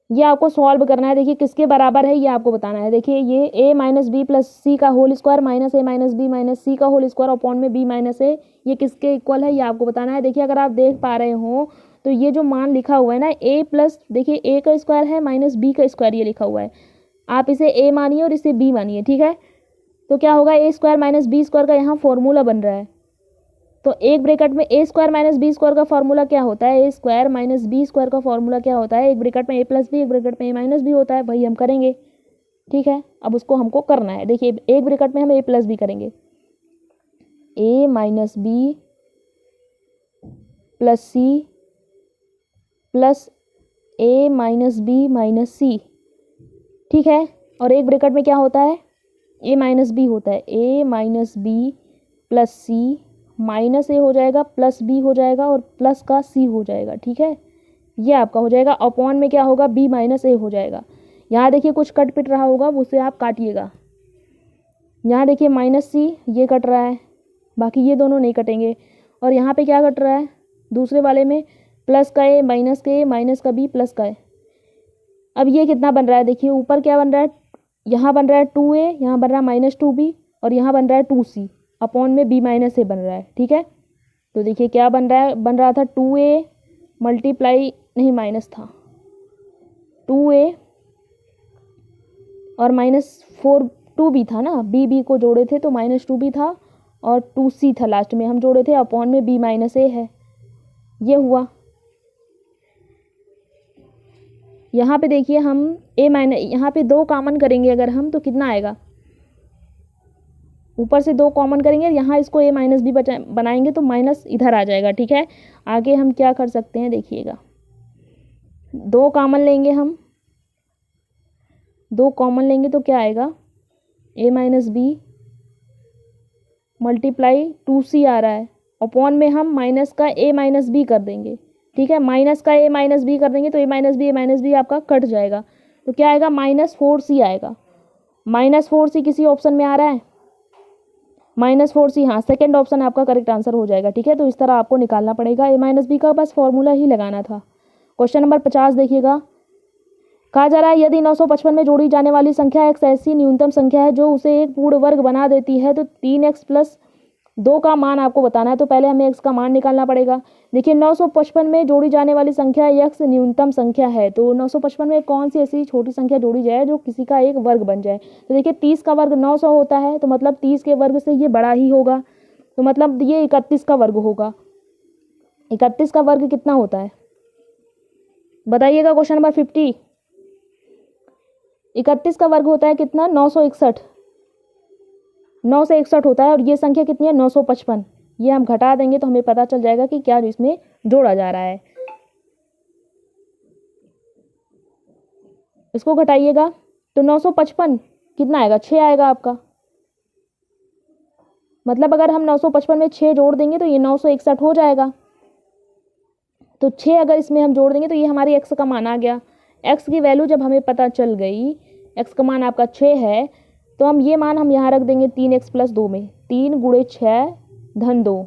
ये आपको सॉल्व करना है। देखिए किसके बराबर है ये आपको बताना है। देखिए ये a माइनस बी प्लस सी का होल स्क्वायर माइनस ए माइनस बी माइनस सी का होल स्क्वायर अपॉन में b माइनस ए, ये किसके इक्वल है ये आपको बताना है। देखिए अगर आप देख पा रहे हो तो ये जो मान लिखा हुआ है ना a प्लस, देखिए a का स्क्वायर है माइनस b का स्क्वायर, ये लिखा हुआ है। आप इसे a मानिए और इसे b मानिए। ठीक है, तो क्या होगा, a square minus B square का यहाँ फॉर्मूला बन रहा है। तो एक ब्रैकेट में ए स्क्वायर माइनस बी स्क्वायर का फॉर्मूला क्या होता है, ए स्क्वायर माइनस बी स्क्वायर का फॉर्मूला क्या होता है, एक ब्रैकेट में ए प्लस बी, एक ब्रैकेट में ए माइनस बी होता है। वही हम करेंगे। ठीक है, अब उसको हमको करना है। देखिए एक ब्रैकेट में हम ए प्लस बी करेंगे, A minus B plus C plus A minus B minus C. ठीक है, और एक ब्रैकेट में क्या होता है, ए माइनस बी होता है, ए माइनस बी प्लस सी माइनस ए हो जाएगा प्लस बी हो जाएगा और प्लस का सी हो जाएगा। ठीक है, ये आपका हो जाएगा। अपॉन में क्या होगा, बी माइनस ए हो जाएगा। यहाँ देखिए कुछ कट पिट रहा होगा, उसे आप काटिएगा। यहाँ देखिए माइनस सी ये कट रहा है, बाकी ये दोनों नहीं कटेंगे। और यहाँ पे क्या कट रहा है, दूसरे वाले में प्लस का ए माइनस का ए माइनस का बी प्लस का ए। अब ये कितना बन रहा है, देखिए ऊपर क्या बन रहा है, यहाँ बन रहा है 2a, यहाँ बन रहा है माइनस 2b और यहाँ बन रहा है 2c, अपॉन में b माइनस ए बन रहा है। ठीक है, तो देखिए क्या बन रहा था 2a मल्टीप्लाई नहीं माइनस था 2a और -4 2b था ना, b को जोड़े थे तो -2b था और 2c था लास्ट में हम जोड़े थे, अपॉन में b - a है, ये हुआ। यहाँ पे देखिए हम यहाँ पे 2 कॉमन करेंगे अगर हम तो कितना आएगा, ऊपर से 2 कॉमन करेंगे, यहाँ इसको a - b बनाएंगे तो माइनस इधर आ जाएगा। ठीक है, आगे हम क्या कर सकते हैं देखिएगा, 2 कॉमन लेंगे हम, 2 कॉमन लेंगे तो क्या आएगा, a - b मल्टीप्लाई 2c आ रहा है, अपॉन में हम माइनस का a - b कर देंगे। ठीक है, माइनस का a - b कर देंगे तो a - b आपका कट जाएगा, तो क्या आएगा -4c आएगा। -4c किसी ऑप्शन में आ रहा है, -4c, हाँ सेकंड ऑप्शन आपका करेक्ट आंसर हो जाएगा। ठीक है, तो इस तरह आपको निकालना पड़ेगा, a - b का बस फॉर्मूला ही लगाना था। क्वेश्चन नंबर 50 देखिएगा, कहा जा रहा है यदि 955 में जोड़ी जाने वाली संख्या x ऐसी न्यूनतम संख्या है जो उसे एक पूर्ण वर्ग बना देती है तो 3x + 2 का मान आपको बताना है। तो पहले हमें x का मान निकालना पड़ेगा। देखिए 955 में जोड़ी जाने वाली संख्या x न्यूनतम संख्या है, तो 955 में कौन सी ऐसी छोटी संख्या जोड़ी जाए जो किसी का एक वर्ग बन जाए। तो देखिए 30 का वर्ग 900 होता है, तो मतलब 30 के वर्ग से ये बड़ा ही होगा, तो मतलब ये 31 का वर्ग होगा। 31 का वर्ग कितना होता है बताइएगा। क्वेश्चन नंबर 50, 31 का वर्ग होता है कितना, 961, 9 से 61 होता है, और ये संख्या कितनी है 955। ये हम घटा देंगे तो हमें पता चल जाएगा कि क्या इसमें जोड़ा जा रहा है। इसको घटाइएगा तो 955 कितना आएगा, 6 आएगा आपका। मतलब अगर हम 955 में 6 जोड़ देंगे तो ये 961 हो जाएगा। तो 6 अगर इसमें हम जोड़ देंगे तो ये हमारी x का मान आ गया। x की वैल्यू जब हमें पता चल गई, x का मान आपका 6 है, तो हम ये मान हम यहाँ रख देंगे 3x + 2 में, 3 × 6 धन 2,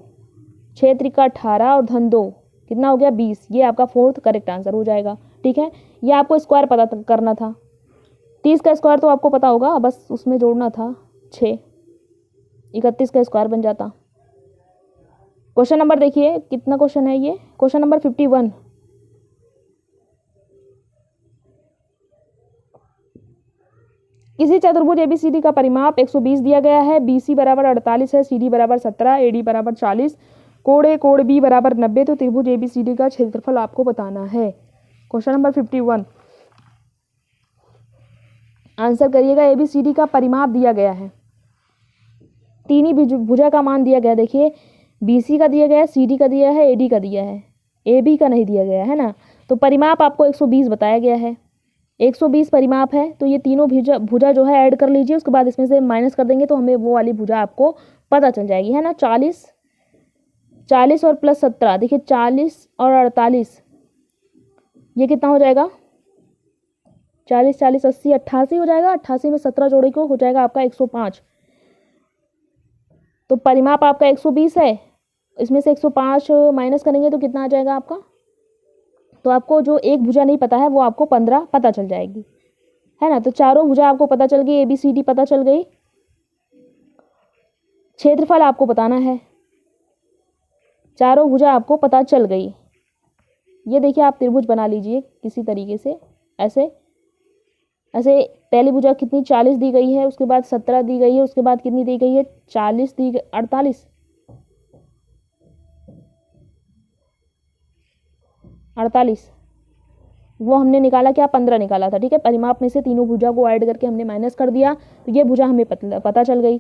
6 त्रिका 18 और धन 2 कितना हो गया 20। ये आपका फोर्थ करेक्ट आंसर हो जाएगा। ठीक है, ये आपको स्क्वायर पता करना था, 30 का स्क्वायर तो आपको पता होगा, बस उसमें जोड़ना था 6, 31 का स्क्वायर बन जाता। क्वेश्चन नंबर देखिए कितना क्वेश्चन है ये, क्वेश्चन नंबर 51, किसी चतुर्भुज ABCD का परिमाप 120 दिया गया है, BC = 48 है, CD = 17, AD = 40, कोण B = 90, तो त्रिभुज ABCD का क्षेत्रफल आपको बताना है। क्वेश्चन नंबर 51, आंसर करिएगा। ABCD का परिमाप दिया गया है, तीन ही भुजा का मान दिया गया। देखिए BC का दिया गया है, CD का दिया है, AD का दिया है, AB का नहीं दिया गया है ना। तो परिमाप आपको 120 बताया गया है, 120 परिमाप है, तो ये तीनों भुजा जो है ऐड कर लीजिए, उसके बाद इसमें से माइनस कर देंगे तो हमें वो वाली भुजा आपको पता चल जाएगी, है ना। 40 और प्लस 17, देखिए 40 और 48, ये कितना हो जाएगा, 40 40 80 88 हो जाएगा। 88 में 17 जोड़े को हो जाएगा आपका 105। तो परिमाप आपका 120 है, इसमें से 105 माइनस करेंगे तो कितना आ जाएगा आपका, तो आपको जो एक भुजा नहीं पता है वो आपको 15 पता चल जाएगी, है ना। तो चारों भुजा आपको पता चल गई, ABCD पता चल गई। क्षेत्रफल आपको बताना है, चारों भुजा आपको पता चल गई। ये देखिए आप त्रिभुज बना लीजिए किसी तरीके से, ऐसे ऐसे पहली भुजा कितनी 40 दी गई है, उसके बाद 17 दी गई है, उसके बाद कितनी दी गई है 40 दी 48 वो हमने निकाला क्या, 15 निकाला था। ठीक है, परिमाप में से तीनों भुजा को ऐड करके हमने माइनस कर दिया, तो ये भुजा हमें पता चल गई।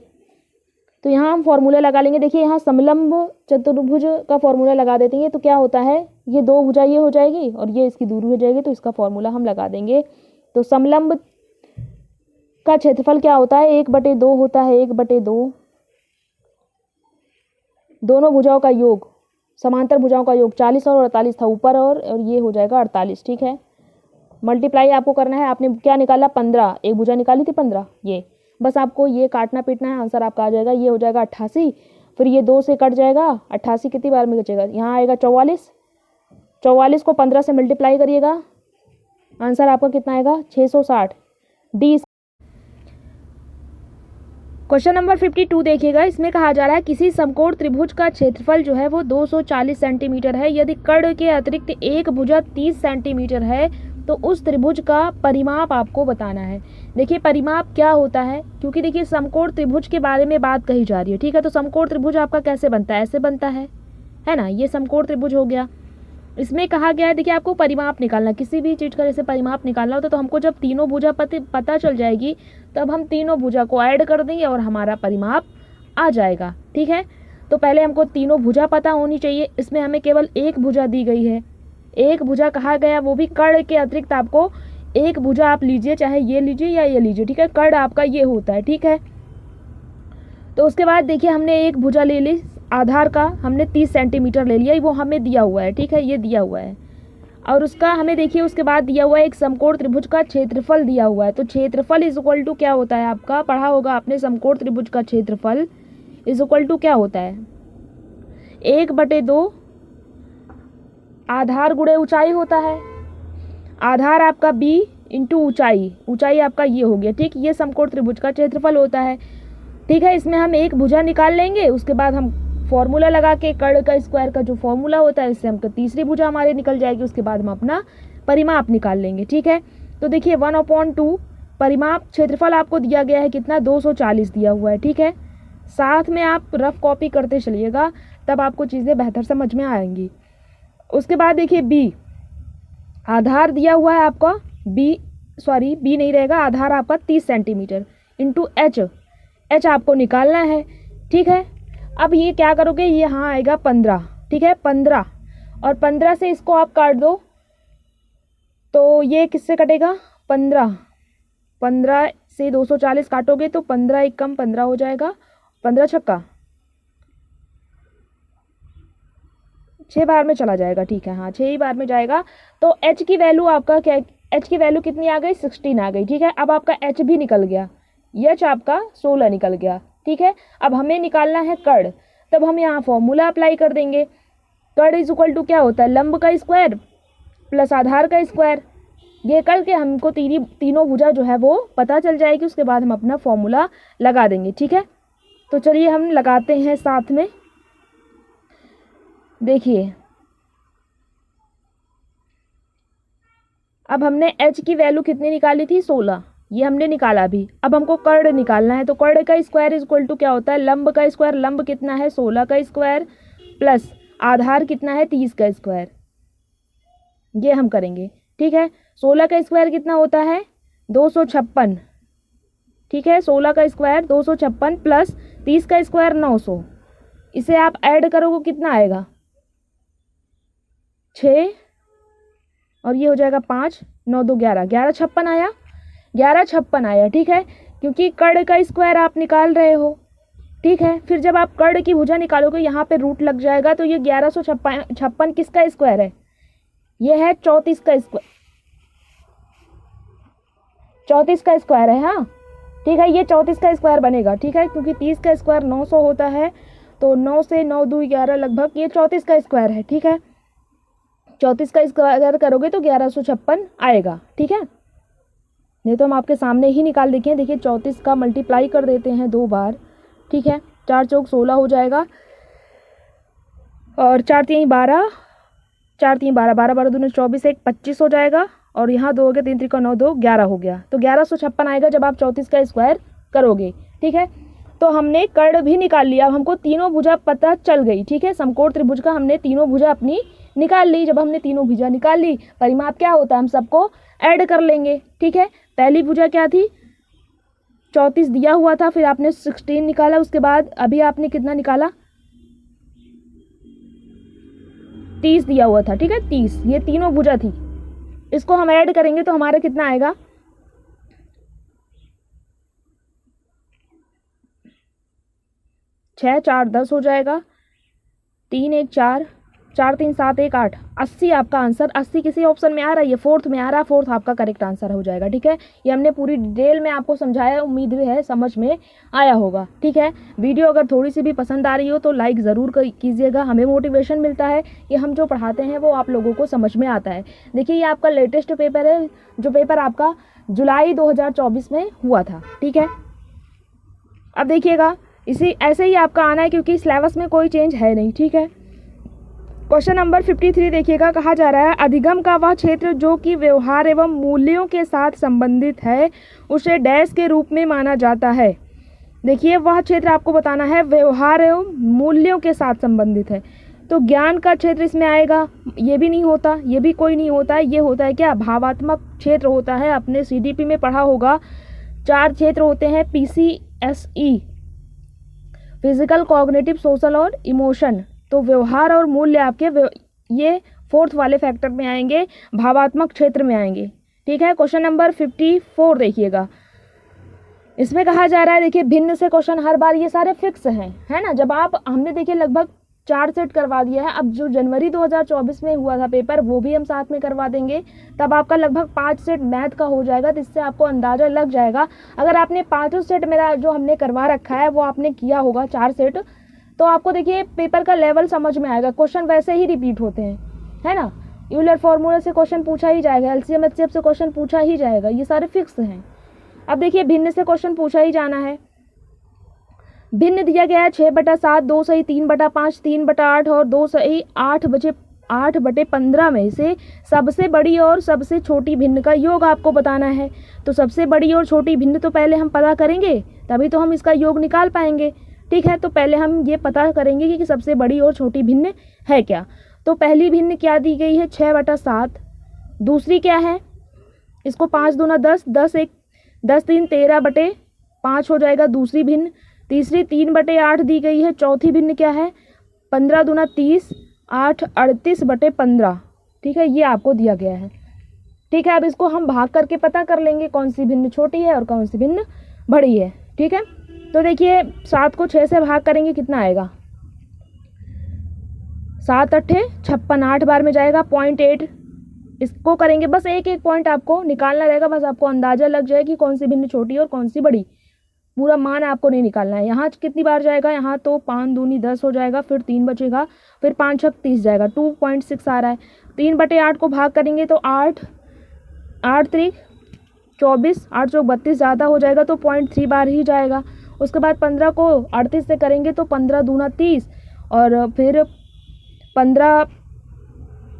तो यहाँ हम फॉर्मूला लगा लेंगे। देखिए यहाँ समलंब चतुर्भुज का फॉर्मूला लगा देते हैं, तो क्या होता है, ये 2 भुजा ये हो जाएगी और ये इसकी दूरी हो जाएगी, तो इसका फॉर्मूला हम लगा देंगे। तो समलंब का क्षेत्रफल क्या होता है, 1/2 होता है, 1/2 दोनों भुजाओं का योग, समांतर भुजाओं का योग 40 और 48 था ऊपर, और ये हो जाएगा 48। ठीक है, मल्टीप्लाई आपको करना है, आपने क्या निकाला 15, एक भुजा निकाली थी 15, ये बस आपको ये काटना पीटना है, आंसर आपका आ जाएगा। ये हो जाएगा 88, फिर ये 2 से कट जाएगा, 88 कितनी बार में बचेगा, यहाँ आएगा 44, 44 को 15 से मल्टीप्लाई करिएगा, आंसर आपका कितना आएगा 660। डी क्वेश्चन नंबर 52 देखिएगा। इसमें कहा जा रहा है किसी समकोण त्रिभुज का क्षेत्रफल जो है वो 240 सेंटीमीटर है। यदि कर्ण के अतिरिक्त एक भुजा 30 सेंटीमीटर है तो उस त्रिभुज का परिमाप आपको बताना है। देखिए परिमाप क्या होता है, क्योंकि देखिए समकोण त्रिभुज के बारे में बात कही जा रही है, ठीक है। तो समकोण त्रिभुज आपका कैसे बनता है, ऐसे बनता है ना। ये समकोण त्रिभुज हो गया। इसमें कहा गया है देखिए आपको परिमाप निकालना, किसी भी चीज़ का जैसे परिमाप निकालना होता है तो हमको जब तीनों भुजा पता चल जाएगी तब हम तीनों भुजा को ऐड कर देंगे और हमारा परिमाप आ जाएगा, ठीक है। तो पहले हमको तीनों भुजा पता होनी चाहिए। इसमें हमें केवल एक भुजा दी गई है, एक भुजा कहा गया, वो भी कर्ण के अतिरिक्त आपको एक भुजा आप लीजिए, चाहे ये लीजिए या ये लीजिए, ठीक है। कर्ण आपका ये होता है, ठीक है। तो उसके बाद देखिए हमने एक भुजा ले ली, आधार का हमने 30 सेंटीमीटर ले लिया, वो हमें दिया हुआ है, ठीक है, ये दिया हुआ है। और उसका हमें देखिए उसके बाद दिया हुआ है एक समकोण त्रिभुज का क्षेत्रफल दिया हुआ है। तो क्षेत्रफल इज इक्वल टू क्या होता है, आपका पढ़ा होगा आपने, समकोण त्रिभुज का क्षेत्रफल इज इक्वल टू क्या होता है, 1/2 आधार गुणे ऊंचाई होता है। आधार आपका b इंटू ऊंचाई, ऊंचाई आपका ये हो गया, ठीक। ये समकोण त्रिभुज का क्षेत्रफल होता है, ठीक है। इसमें हम एक भुजा निकाल लेंगे, उसके बाद हम फॉर्मूला लगा के कर्ण का स्क्वायर का जो फॉर्मूला होता है इससे हमको तीसरी भुजा हमारी निकल जाएगी। उसके बाद हम अपना परिमाप निकाल लेंगे, ठीक है। तो देखिए 1/2 परिमाप क्षेत्रफल आपको दिया गया है कितना, 240 दिया हुआ है, ठीक है। साथ में आप रफ कॉपी करते चलिएगा, तब आपको चीज़ें बेहतर समझ में आएंगी। उसके बाद देखिए बी, आधार दिया हुआ है आपका बी नहीं रहेगा, आधार आपका 30 सेंटीमीटर इंटू एच आपको निकालना है, ठीक है। अब ये क्या करोगे, ये यहाँ आएगा 15, ठीक है, 15 और 15 से इसको आप काट दो तो ये किससे कटेगा, 15 से 240 काटोगे तो 15 एक कम 15 हो जाएगा, 15 छक्का 6 बार में चला जाएगा, ठीक है, हाँ 6 ही बार में जाएगा। तो h की वैल्यू आपका क्या, h की वैल्यू कितनी आ गई, 16 आ गई, ठीक है। अब आपका h भी निकल गया, h आपका 16 निकल गया, ठीक है। अब हमें निकालना है कर्ण, तब हम यहाँ फॉर्मूला अप्लाई कर देंगे। कर्ण इज इक्वल टू क्या होता है, लंब का स्क्वायर प्लस आधार का स्क्वायर। ये करके हमको तीनों भुजा जो है वो पता चल जाएगी। उसके बाद हम अपना फॉर्मूला लगा देंगे, ठीक है। तो चलिए हम लगाते हैं साथ में। देखिए अब हमने h की वैल्यू कितनी निकाली थी, 16, ये हमने निकाला भी। अब हमको कर्ण निकालना है, तो कर्ण का स्क्वायर इज इक्वल टू क्या होता है, लंब का स्क्वायर, लंब कितना है 16 का स्क्वायर प्लस आधार कितना है 30 का स्क्वायर, ये हम करेंगे, ठीक है। 16 का स्क्वायर कितना होता है 256, ठीक है। 16 का स्क्वायर 256 प्लस 30 का स्क्वायर 900, इसे आप ऐड करोगे कितना आएगा 6 और ये हो जाएगा 5, 9 2 11, 1156 आया, 1156 आया, ठीक है। क्योंकि कर्ण का स्क्वायर आप निकाल रहे हो, ठीक है। फिर जब आप कर्ण की भुजा निकालोगे यहाँ पे रूट लग जाएगा, तो ये 1156 किसका स्क्वायर है, ये है 34 का स्क्वायर, 34 का स्क्वायर है, हाँ ठीक है। ये 34 का स्क्वायर बनेगा, ठीक है, क्योंकि 30 का स्क्वायर 900 होता है, तो 9 से 9 2 11 लगभग, ये 34 का स्क्वायर है, ठीक है। 34 का स्क्वायर करोगे तो 1156 आएगा, ठीक है। नहीं तो हम आपके सामने ही निकाल देखें। देखिए 34 का मल्टीप्लाई कर देते हैं 2 बार, ठीक है। 4 चौक 16 हो जाएगा और 4 3 12, 4 3 12, 12 12 दूनी 24, 1 25 हो जाएगा और यहाँ 2 हो गया, 3 3 का 9 2 11 हो गया, तो 1156 आएगा जब आप 34 का स्क्वायर करोगे, ठीक है। तो हमने कर्ण भी निकाल लिया। अब हमको तीनों भुजा पता चल गई, ठीक है। समकोण त्रिभुज का हमने तीनों भुजा अपनी निकाल ली। जब हमने तीनों भुजा निकाल ली, परिमाप क्या होता है हम सबको ऐड कर लेंगे, ठीक है। पहली भुजा क्या थी 34 दिया हुआ था, फिर आपने 16 निकाला, उसके बाद अभी आपने कितना निकाला 30 दिया हुआ था, ठीक है 30, ये तीनों भुजा थी। इसको हम ऐड करेंगे तो हमारा कितना आएगा 6 4 10 हो जाएगा, 3 1 4, 4 3 7 1 8, 80 आपका आंसर। 80 किसी ऑप्शन में आ रहा है, ये फोर्थ में आ रहा है, फोर्थ आपका करेक्ट आंसर हो जाएगा, ठीक है। ये हमने पूरी डिटेल में आपको समझाया, उम्मीद है समझ में आया होगा, ठीक है। वीडियो अगर थोड़ी सी भी पसंद आ रही हो तो लाइक ज़रूर कीजिएगा, हमें मोटिवेशन मिलता है कि हम जो पढ़ाते हैं वो आप लोगों को समझ में आता है। देखिए ये आपका लेटेस्ट पेपर है, जो पेपर आपका जुलाई 2024 में हुआ था, ठीक है। अब देखिएगा, इसी ऐसे ही आपका आना है क्योंकि सिलेबस में कोई चेंज है नहीं, ठीक है। क्वेश्चन नंबर 53 देखिएगा, कहा जा रहा है अधिगम का वह क्षेत्र जो कि व्यवहार एवं मूल्यों के साथ संबंधित है उसे डैश के रूप में माना जाता है। देखिए, वह क्षेत्र आपको बताना है व्यवहार एवं मूल्यों के साथ संबंधित है, तो ज्ञान का क्षेत्र इसमें आएगा, ये भी नहीं होता, ये भी कोई नहीं होता है, ये होता है क्या, भावात्मक क्षेत्र होता है। अपने CDP में पढ़ा होगा 4 क्षेत्र होते हैं, PCSE, फिजिकल, कॉग्निटिव, सोशल और इमोशन। तो व्यवहार और मूल्य आपके ये 4th वाले फैक्टर में आएंगे, भावात्मक क्षेत्र में आएंगे, ठीक है। क्वेश्चन नंबर 54 देखिएगा, इसमें कहा जा रहा है, देखिए भिन्न से क्वेश्चन हर बार ये सारे फिक्स हैं, है ना। जब आप हमने देखिए लगभग 4 सेट करवा दिया है, अब जो जनवरी 2024 में हुआ था पेपर वो भी हम साथ में करवा देंगे, तब आपका लगभग 5 सेट मैथ का हो जाएगा, जिससे आपको अंदाज़ा लग जाएगा। अगर आपने 5 सेट मेरा जो हमने करवा रखा है वो आपने किया होगा 4 सेट, तो आपको देखिए पेपर का लेवल समझ में आएगा। क्वेश्चन वैसे ही रिपीट होते हैं, है ना। यूलर फॉर्मूला से क्वेश्चन पूछा ही जाएगा, LCM HCF से क्वेश्चन पूछा ही जाएगा, ये सारे फिक्स हैं। अब देखिए भिन्न से क्वेश्चन पूछा ही जाना है। भिन्न दिया गया है 6/7, 2 सही 3/5, 3/8 और 2 सही 8/15 में से सबसे बड़ी और सबसे छोटी भिन्न का योग आपको बताना है। तो सबसे बड़ी और छोटी भिन्न तो पहले हम पता करेंगे, तभी तो हम इसका योग निकाल पाएंगे, ठीक है। तो पहले हम ये पता करेंगे कि सबसे बड़ी और छोटी भिन्न है क्या। तो पहली भिन्न क्या दी गई है, 6/7। दूसरी क्या है, इसको 5 दूना 10, 10 1 10 3 13/5 हो जाएगा दूसरी भिन्न। तीसरी 3/8 दी गई है। चौथी भिन्न क्या है, 15 दूना 30, 8 38/15, ठीक है, ये आपको दिया गया है, ठीक है। अब इसको हम भाग करके पता कर लेंगे कौन सी भिन्न छोटी है और कौन सी भिन्न बड़ी है, ठीक है। तो देखिए 7 को 6 से भाग करेंगे, कितना आएगा, 7 8 56, 8 बार में जाएगा 0.8, इसको करेंगे। बस एक एक पॉइंट आपको निकालना रहेगा, बस आपको अंदाज़ा लग जाए कि कौन सी भिन्न छोटी और कौन सी बड़ी। पूरा मान आपको नहीं निकालना है। यहाँ कितनी बार जाएगा, यहाँ तो 5 दूनी 10 हो जाएगा, फिर 3 बचेगा, फिर 5 6 30 जाएगा, 2.6 आ रहा है। 3/8 को भाग करेंगे तो 8 8 3 24, 8 चौक 32 ज़्यादा हो जाएगा, तो 0.3 बार ही जाएगा। उसके बाद 15 को 38 से करेंगे तो 15 दूना 30 और फिर 15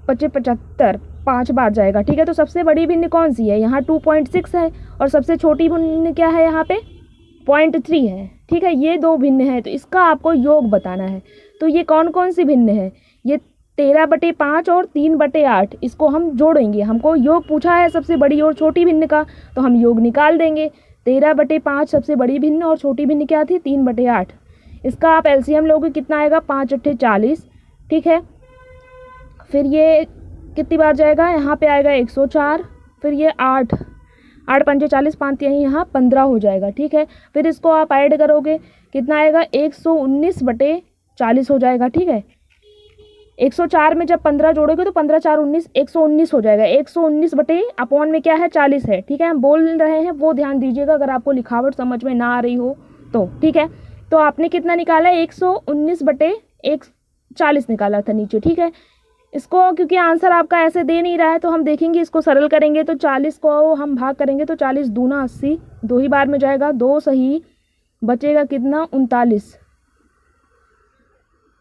25 75, 5 बार जाएगा, ठीक है। तो सबसे बड़ी भिन्न कौन सी है, यहाँ 2.6 है, और सबसे छोटी भिन्न क्या है, यहाँ पे 0.3 है, ठीक है। ये 2 भिन्न है, तो इसका आपको योग बताना है। तो ये कौन कौन सी भिन्न है, ये 13/5 और 3/8, इसको हम जोड़ेंगे। हमको योग पूछा है सबसे बड़ी और छोटी भिन्न का, तो हम योग निकाल देंगे। 13/5 सबसे बड़ी भिन्न और छोटी भिन्न क्या थी, 3/8। इसका आप LCM लोगे, कितना आएगा, 5 8 40, ठीक है। फिर ये कितनी बार जाएगा, यहाँ पे आएगा 104, फिर ये 8 8 5 40, 5 यहीं, यहाँ 15 हो जाएगा, ठीक है। फिर इसको आप ऐड करोगे, कितना आएगा, 119/40 हो जाएगा, ठीक है। 104 में जब 15 जोड़ोगे तो 15 4 19, 119 हो जाएगा। 119/अपॉन में क्या है, 40 है, ठीक है। हम बोल रहे हैं वो ध्यान दीजिएगा, अगर आपको लिखावट समझ में ना आ रही हो तो, ठीक है। तो आपने कितना निकाला, 119/140 निकाला था नीचे, ठीक है। इसको क्योंकि आंसर आपका ऐसे दे नहीं रहा है तो हम देखेंगे, इसको सरल करेंगे तो 40 को हम भाग करेंगे तो 40 दूना 80, 2 ही बार में जाएगा, 2 सही बचेगा कितना, 39,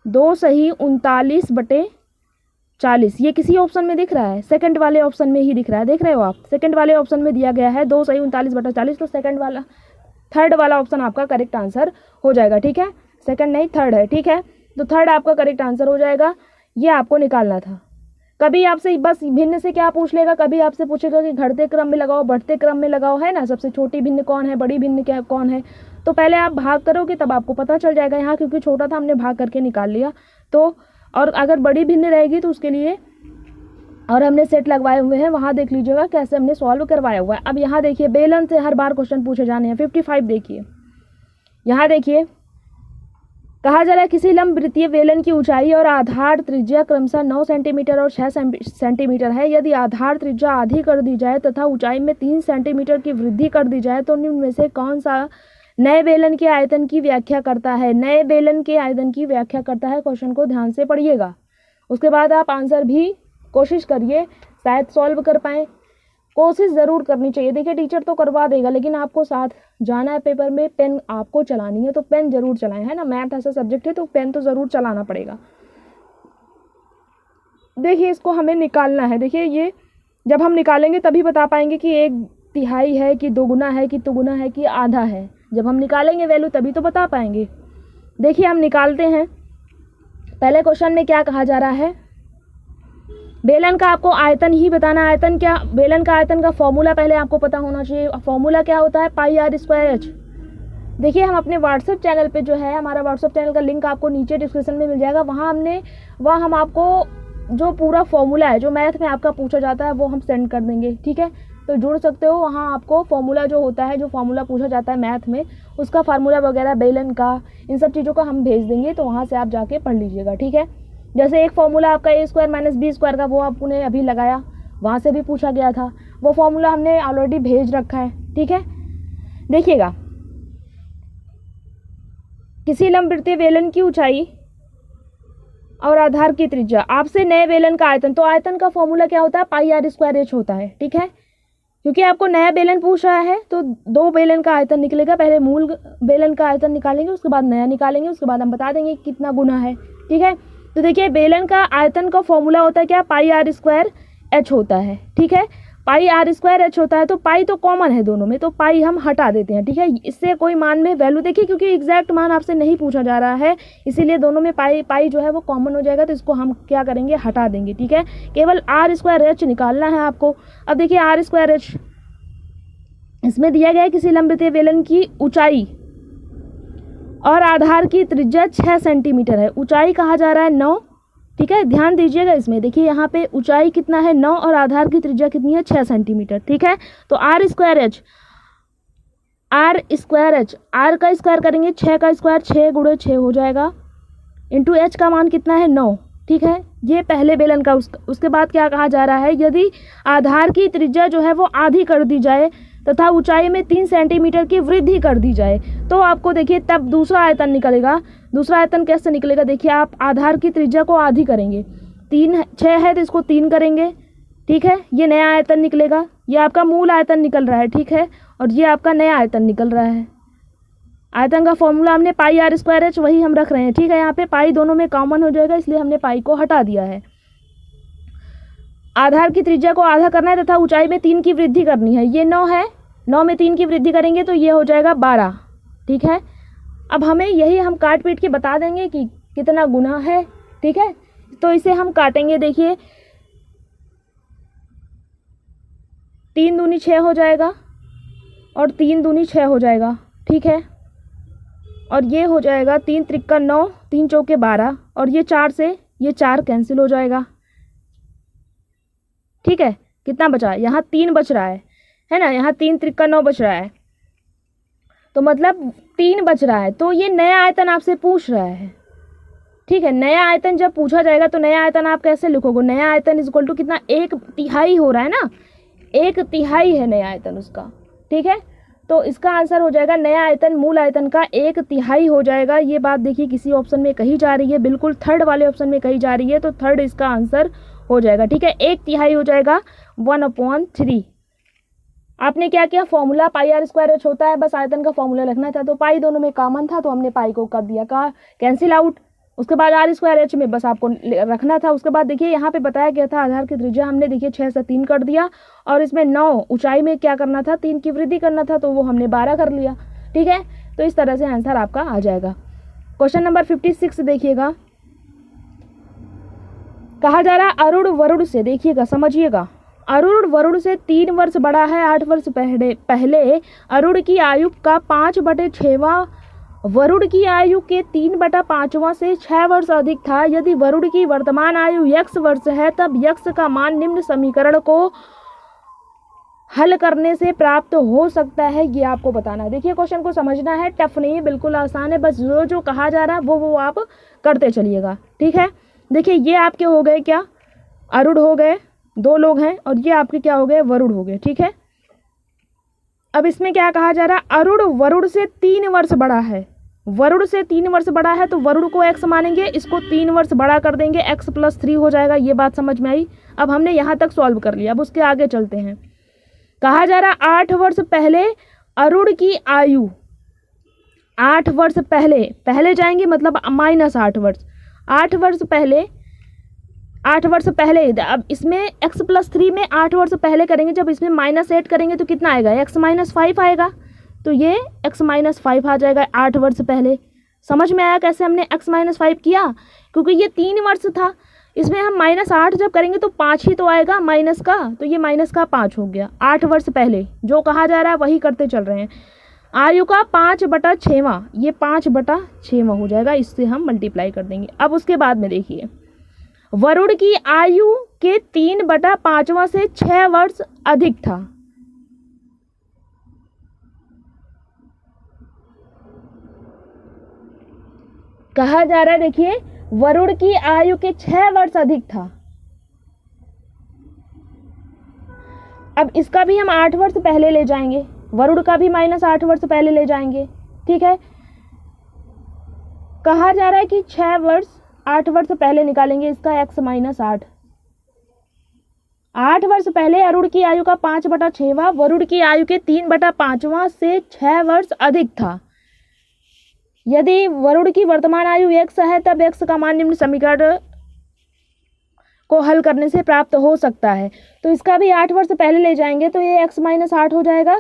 2 सही 39/40। ये किसी ऑप्शन में दिख रहा है, सेकंड वाले ऑप्शन में ही दिख रहा है, देख रहे हो आप, सेकंड वाले ऑप्शन में दिया गया है 2 सही 39/40, तो सेकंड वाला, थर्ड वाला ऑप्शन आपका करेक्ट आंसर हो जाएगा, ठीक है। सेकंड नहीं, थर्ड है, ठीक है। तो थर्ड आपका करेक्ट आंसर हो जाएगा। ये आपको निकालना था। कभी आपसे बस भिन्न से क्या पूछ लेगा, कभी आपसे पूछेगा कि घटते क्रम में लगाओ, बढ़ते क्रम में लगाओ, है ना। सबसे छोटी भिन्न कौन है, बड़ी भिन्न क्या कौन है, तो पहले आप भाग करोगे तब आपको पता चल जाएगा। यहाँ क्योंकि छोटा था हमने भाग करके निकाल लिया, तो और अगर बड़ी भिन्न रहेगी तो उसके लिए और हमने सेट लगवाए हुए हैं, वहाँ देख लीजिएगा कैसे हमने सॉल्व करवाया हुआ है। अब यहाँ देखिए बेलन से हर बार क्वेश्चन पूछे जाने हैं। 55 देखिए, यहाँ देखिए कहा जा रहा है किसी लंब वृत्तीय बेलन की ऊंचाई और आधार त्रिज्या क्रमशः 9 सेंटीमीटर और 6 सेंटीमीटर है। यदि आधार त्रिज्या आधी कर दी जाए तथा ऊंचाई में 3 सेंटीमीटर की वृद्धि कर दी जाए तो निम्न में से कौन सा नए बेलन के आयतन की व्याख्या करता है। नए बेलन के आयतन की व्याख्या करता है, क्वेश्चन को ध्यान से पढ़िएगा। उसके बाद आप आंसर भी कोशिश करिए, शायद सॉल्व कर पाएँ। कोशिश ज़रूर करनी चाहिए। देखिए टीचर तो करवा देगा, लेकिन आपको साथ जाना है पेपर में, पेन आपको चलानी है तो पेन ज़रूर चलाएं, है ना। मैथ ऐसा सब्जेक्ट है तो पेन तो ज़रूर चलाना पड़ेगा। देखिए इसको हमें निकालना है। देखिए ये जब हम निकालेंगे तभी बता पाएंगे कि 1/3 है कि 2 है कि तिगुना है कि आधा है। जब हम निकालेंगे वैल्यू तभी तो बता पाएंगे। देखिए हम निकालते हैं। पहले क्वेश्चन में क्या कहा जा रहा है, बेलन का आपको आयतन ही बताना है। आयतन क्या, बेलन का आयतन का फॉर्मूला पहले आपको पता होना चाहिए। फॉर्मूला क्या होता है, πr²h। देखिए हम अपने व्हाट्सएप चैनल पे जो है, हमारा व्हाट्सएप चैनल का लिंक आपको नीचे डिस्क्रिप्शन में मिल जाएगा। वहाँ हम आपको जो पूरा फॉर्मूला है जो मैथ में आपका पूछा जाता है वो हम सेंड कर देंगे, ठीक है। तो जुड़ सकते हो, वहाँ आपको फॉर्मूला जो होता है, जो फॉर्मूला पूछा जाता है मैथ में, उसका फार्मूला वगैरह, बेलन का, इन सब चीज़ों का हम भेज देंगे। तो वहाँ से आप जाके पढ़ लीजिएगा, ठीक है। जैसे एक फॉर्मूला आपका a² - b² का, वो आपने अभी लगाया, वहाँ से भी पूछा गया था। वो फॉर्मूला हमने ऑलरेडी भेज रखा है, ठीक है। देखिएगा, किसी लंबवृत्तीय बेलन की ऊंचाई और आधार की त्रिज्या, आपसे नए बेलन का आयतन। तो आयतन का फॉर्मूला क्या होता है, πr² होता है, ठीक है। क्योंकि आपको नया बेलन पूछ रहा है तो 2 बेलन का आयतन निकलेगा। पहले मूल बेलन का आयतन निकालेंगे, उसके बाद नया निकालेंगे, उसके बाद हम बता देंगे कितना गुना है, ठीक है। तो देखिए बेलन का आयतन का फॉर्मूला होता है क्या, πr² होता है, ठीक है। πr² होता है। तो पाई तो कॉमन है दोनों में, तो पाई हम हटा देते हैं, ठीक है। इससे कोई मान में वैल्यू, देखिए क्योंकि एग्जैक्ट मान आपसे नहीं पूछा जा रहा है, इसीलिए दोनों में पाई जो है वो कॉमन हो जाएगा। तो इसको हम क्या करेंगे, हटा देंगे, ठीक है। केवल r² निकालना है आपको। अब देखिए r², इसमें दिया गया है किसी लंबवृत्तीय बेलन की ऊंचाई और आधार की त्रिज्या 6 सेंटीमीटर है। ऊंचाई कहा जा रहा है 9, ठीक है। ध्यान दीजिएगा इसमें, देखिए यहाँ पे ऊंचाई कितना है 9 और आधार की त्रिज्या कितनी है 6 सेंटीमीटर, ठीक है। तो r² r का स्क्वायर करेंगे, 6 का स्क्वायर 6 × 6 हो जाएगा, इंटू h का मान कितना है 9, ठीक है। ये पहले बेलन का। उसके बाद क्या कहा जा रहा है, यदि आधार की त्रिज्या जो है वो आधी कर दी जाए तथा ऊंचाई में 3 सेंटीमीटर की वृद्धि कर दी जाए, तो आपको देखिए तब दूसरा आयतन निकलेगा। दूसरा आयतन कैसे निकलेगा, देखिए आप आधार की त्रिज्या को आधी करेंगे, 6 है तो इसको 3 करेंगे, ठीक है। ये नया आयतन निकलेगा। ये आपका मूल आयतन निकल रहा है, ठीक है। और ये आपका नया आयतन निकल रहा है। आयतन का फॉर्मूला हमने πr²h वही हम रख रहे हैं, ठीक है। यहाँ पे पाई दोनों में कॉमन हो जाएगा, इसलिए हमने पाई को हटा दिया है। आधार की त्रिज्या को आधा करना है तथा ऊंचाई में 3 की वृद्धि करनी है। ये 9 है, 9 में 3 की वृद्धि करेंगे तो ये हो जाएगा 12, ठीक है। अब हमें यही हम काट पीट के बता देंगे कि कितना गुना है, ठीक है। तो इसे हम काटेंगे, देखिए 3 दूनी 6 हो जाएगा और 3 दूनी 6 हो जाएगा, ठीक है। और ये हो जाएगा 3 त्रिक्का 9, 3 चौके 12, और ये 4 से ये 4 कैंसिल हो जाएगा, ठीक है। कितना बचा, यहाँ 3 बच रहा है ना। यहाँ 3 त्रिक्का 9 बच रहा है, तो मतलब 3 बच रहा है। तो ये नया आयतन आपसे पूछ रहा है, ठीक है। नया आयतन जब पूछा जाएगा तो नया आयतन आप कैसे लिखोगे, नया आयतन इक्वल टू कितना, 1/3 हो रहा है ना, 1/3 है नया आयतन उसका, ठीक है। तो इसका आंसर हो जाएगा नया आयतन मूल आयतन का 1/3 हो जाएगा। ये बात देखिए किसी ऑप्शन में कही जा रही है, बिल्कुल थर्ड वाले ऑप्शन में कही जा रही है, तो थर्ड इसका आंसर हो जाएगा, ठीक है। 1/3 हो जाएगा 1/3। आपने क्या किया, फॉर्मूला πr² होता है, बस आयतन का फॉर्मूला लिखना था। तो पाई दोनों में कॉमन था तो हमने पाई को कर दिया, कहा कैंसिल आउट। उसके बाद r² में बस आपको रखना था। उसके बाद देखिए यहाँ पे बताया गया था आधार की त्रिज्या हमने देखिए 6 से 3 कर दिया, और इसमें 9 ऊंचाई में क्या करना था, 3 की वृद्धि करना था, तो वो हमने 12 कर लिया, ठीक है। तो इस तरह से आंसर आपका आ जाएगा। क्वेश्चन नंबर 56 देखिएगा, कहा जा रहा अरुण वरुण से, देखिएगा समझिएगा, अरुण वरुण से 3 वर्ष बड़ा है। 8 वर्ष पहले अरुण की आयु का 5/6वां वरुण की आयु के 3/5वां से 6 वर्ष अधिक था। यदि वरुण की वर्तमान आयु x वर्ष है, तब x का मान निम्न समीकरण को हल करने से प्राप्त हो सकता है। ये आपको बताना है। देखिए क्वेश्चन को समझना है, टफ नहीं है, बिल्कुल आसान है। बस जो कहा जा रहा है वो आप करते चलिएगा, ठीक है। देखिए ये आपके हो गए क्या, अरुण हो गए, 2 लोग हैं, और ये आपके क्या हो गए, वरुण हो गए, ठीक है। अब इसमें क्या कहा जा रहा है, अरुण वरुण से 3 वर्ष बड़ा है। वरुण से 3 वर्ष बड़ा है तो वरुण को x मानेंगे, इसको 3 वर्ष बड़ा कर देंगे, x + 3 हो जाएगा। ये बात समझ में आई। अब हमने यहाँ तक सॉल्व कर लिया, अब उसके आगे चलते हैं। कहा जा रहा 8 वर्ष पहले अरुण की आयु, 8 वर्ष पहले, पहले जाएंगे मतलब -8 वर्ष, 8 वर्ष पहले, 8 वर्ष पहले। अब इसमें x+3 में 8 वर्ष पहले करेंगे, जब इसमें -8 करेंगे तो कितना आएगा, x-5 आएगा, तो ये x-5 आ जाएगा 8 वर्ष पहले। समझ में आया कैसे हमने x-5 किया, क्योंकि ये 3 वर्ष था, इसमें हम -8 जब करेंगे तो 5 ही तो आएगा माइनस का, तो ये माइनस का 5 हो गया। 8 वर्ष पहले जो कहा जा रहा है वही करते चल रहे हैं। आयु का 5/6वां, ये 5/6वां हो जाएगा, इससे हम मल्टीप्लाई कर देंगे। अब उसके बाद में देखिए, वरुण की आयु के 3/5वां से 6 वर्ष अधिक था। कहा जा रहा है, देखिए वरुण की आयु के 6 वर्ष अधिक था। अब इसका भी हम 8 वर्ष पहले ले जाएंगे, वरुण का भी -8 वर्ष पहले ले जाएंगे, ठीक है। कहा जा रहा है कि 6 वर्ष 8 वर्ष पहले निकालेंगे, इसका x-8, 8 वर्ष पहले अरुण की आयु का 5/6वां वरुण की आयु के 3/5वां से 6 वर्ष अधिक था। यदि वरुण की वर्तमान आयु x है तब x का मान निम्न समीकरण को हल करने से प्राप्त हो सकता है। तो इसका भी 8 वर्ष पहले ले जाएंगे तो ये x-8 हो जाएगा।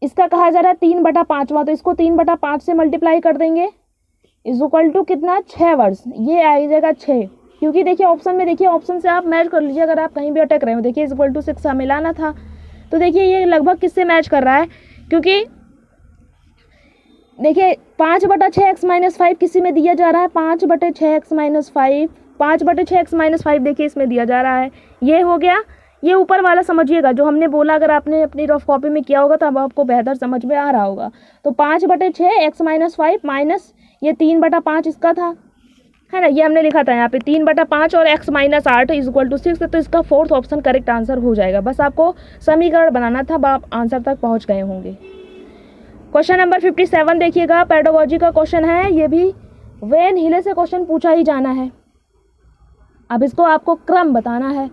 इसका कहा जा रहा है 3/5वां, तो इसको 3/5 से मल्टीप्लाई कर देंगे, इज इक्वल टू कितना, 6 वर्ष, ये आ जाएगा 6। क्योंकि देखिए ऑप्शन में, देखिए ऑप्शन से आप मैच कर लीजिए, अगर आप कहीं भी अटक रहे हो, देखिए इज इक्वल टू 6 हमें लाना था, तो देखिए ये लगभग किससे मैच कर रहा है, क्योंकि देखिए 5/6 x-5 किसी में दिया जा रहा है, 5/6 x-5, 5/6 x-5 देखिए इसमें दिया जा रहा है, ये हो गया। ये ऊपर वाला समझिएगा जो हमने बोला, अगर आपने अपनी रफ कॉपी में किया होगा तो अब आपको बेहतर समझ में आ रहा होगा। तो 5/6 x-5 माइनस ये 3/5 इसका था, है ना, ये हमने लिखा था यहाँ पे 3/5 और x-8 इज इक्वल टू 6, तो इसका 4th ऑप्शन करेक्ट आंसर हो जाएगा। बस आपको समीकरण बनाना था, आप आंसर तक पहुँच गए होंगे। क्वेश्चन नंबर 57 देखिएगा, पेडागोजी का क्वेश्चन है, ये भी वेन हिले से क्वेश्चन पूछा ही जाना है। अब इसको आपको क्रम बताना है,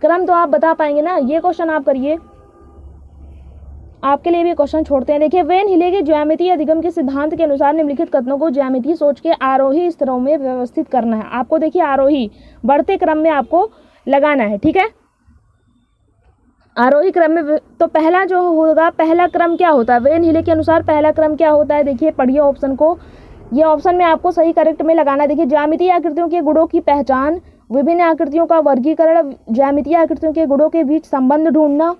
क्रम तो आप बता पाएंगे ना, ये क्वेश्चन आप करिए, आपके लिए भी क्वेश्चन छोड़ते हैं। देखिए, वेन हिले के ज्यामितीय अधिगम के सिद्धांत के अनुसार निम्नलिखित कथनों को ज्यामितीय सोच के आरोही स्तरों में व्यवस्थित करना है। आपको देखिए आरोही बढ़ते क्रम में आपको लगाना है, ठीक है, आरोही क्रम में। तो पहला जो होगा, पहला क्रम क्या होता है वेन हिले के अनुसार, पहला क्रम क्या होता है, देखिए पढ़िए ऑप्शन को, ये ऑप्शन में आपको सही करेक्ट में लगाना है। देखिए, ज्यामितीय आकृतियों के गुणों की पहचान, विभिन्न आकृतियों का वर्गीकरण, ज्यामितीय आकृतियों के गुणों के बीच संबंध ढूंढना,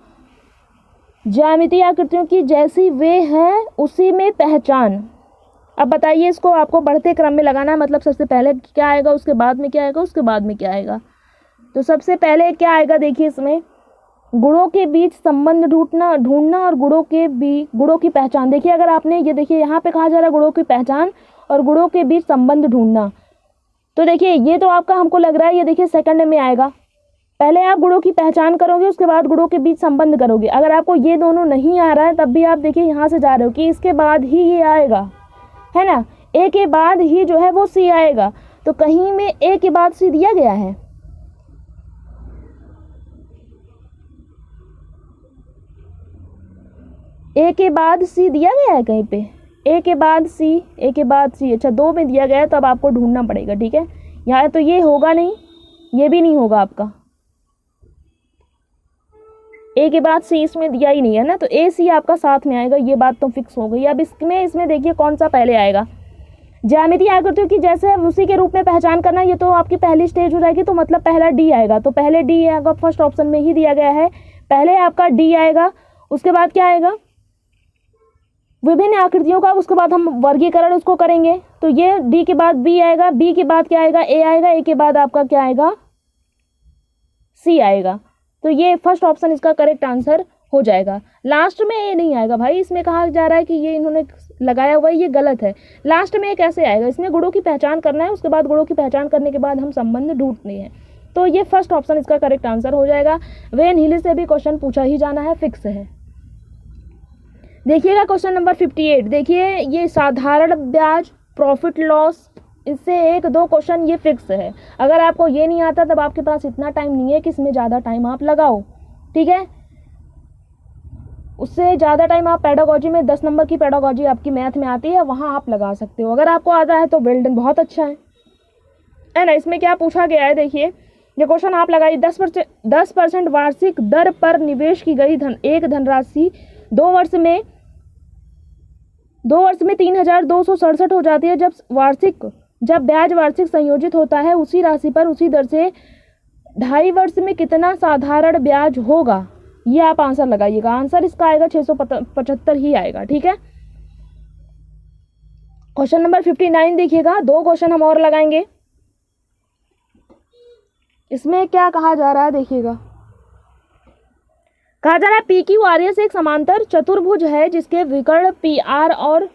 ज्यामितीय आकृतियों की जैसी वे हैं उसी में पहचान। अब बताइए, इसको आपको बढ़ते क्रम में लगाना है, मतलब सबसे पहले क्या आएगा, उसके बाद में क्या आएगा, उसके बाद में क्या आएगा। तो सबसे पहले क्या आएगा, देखिए इसमें गुणों के बीच संबंध ढूंढना और गुणों की पहचान। देखिए, अगर आपने ये देखिए यहाँ पे कहा जा रहा है गुणों की पहचान और गुणों के बीच संबंध ढूंढना, तो देखिए ये तो आपका हमको लग रहा है, ये देखिए सेकंड में आएगा। पहले आप गुणों की पहचान करोगे, उसके बाद गुणों के बीच संबंध करोगे। अगर आपको ये दोनों नहीं आ रहा है तब भी आप देखिए यहाँ से जा रहे हो कि इसके बाद ही ये आएगा, है ना, ए के बाद ही जो है वो सी आएगा। तो कहीं में ए के बाद सी दिया गया है, ए के बाद सी दिया गया है कहीं पे, ए के बाद सी, ए के बाद सी, अच्छा 2 में दिया गया है, तो अब आपको ढूंढना पड़ेगा, ठीक है। यहाँ तो ये होगा नहीं, ये भी नहीं होगा आपका, ए के बाद सी इसमें दिया ही नहीं है ना, तो ए सी आपका साथ में आएगा, ये बात तो फिक्स हो गई। अब इसमें देखिए कौन सा पहले आएगा, ज्यामितीय आकृतियों की जैसे उसी के रूप में पहचान करना, ये तो आपकी पहली स्टेज हो जाएगी, तो मतलब पहला डी आएगा, तो पहले डी आएगा, फर्स्ट ऑप्शन में ही दिया गया है, पहले आपका डी आएगा। उसके बाद क्या आएगा, विभिन्न आकृतियों का, उसके बाद हम वर्गीकरण उसको करेंगे, तो ये डी के बाद बी आएगा, बी के बाद क्या आएगा, ए आएगा, ए के बाद आपका क्या आएगा, सी आएगा। तो ये फर्स्ट ऑप्शन इसका करेक्ट आंसर हो जाएगा। लास्ट में ए नहीं आएगा भाई, इसमें कहा जा रहा है कि ये इन्होंने लगाया हुआ है, ये गलत है। लास्ट में ए कैसे आएगा, इसमें गुणों की पहचान करना है, उसके बाद गुणों की पहचान करने के बाद हम संबंध ढूंढने हैं, तो ये फर्स्ट ऑप्शन इसका करेक्ट आंसर हो जाएगा। वेन हिले से भी क्वेश्चन पूछा ही जाना है, फिक्स है। देखिएगा क्वेश्चन नंबर 58, देखिए ये साधारण ब्याज, प्रॉफिट लॉस, इससे 1-2 क्वेश्चन ये फिक्स है। अगर आपको ये नहीं आता तब आपके पास इतना टाइम नहीं है कि इसमें ज़्यादा टाइम आप लगाओ, ठीक है। उससे ज़्यादा टाइम आप पेडागोजी में 10 नंबर की पेडागोजी आपकी मैथ में आती है, वहाँ आप लगा सकते हो। अगर आपको आता है तो वेल डन, बहुत अच्छा है ना। इसमें क्या पूछा गया है देखिए, ये क्वेश्चन आप लगाइए। 10% वार्षिक दर पर निवेश की गई एक धनराशि 2 वर्ष में 3,267 हो जाती है। जब ब्याज वार्षिक संयोजित होता है उसी राशि पर उसी दर से 2.5 वर्ष में कितना साधारण ब्याज होगा, ये आप आंसर लगाइएगा। आंसर इसका आएगा 675 ही आएगा, ठीक है। क्वेश्चन नंबर 59 देखिएगा, 2 क्वेश्चन हम और लगाएंगे। इसमें क्या कहा जा रहा है देखिएगा, कहा जा रहा है PQRS एक समांतर चतुर्भुज है जिसके विकर्ण PR और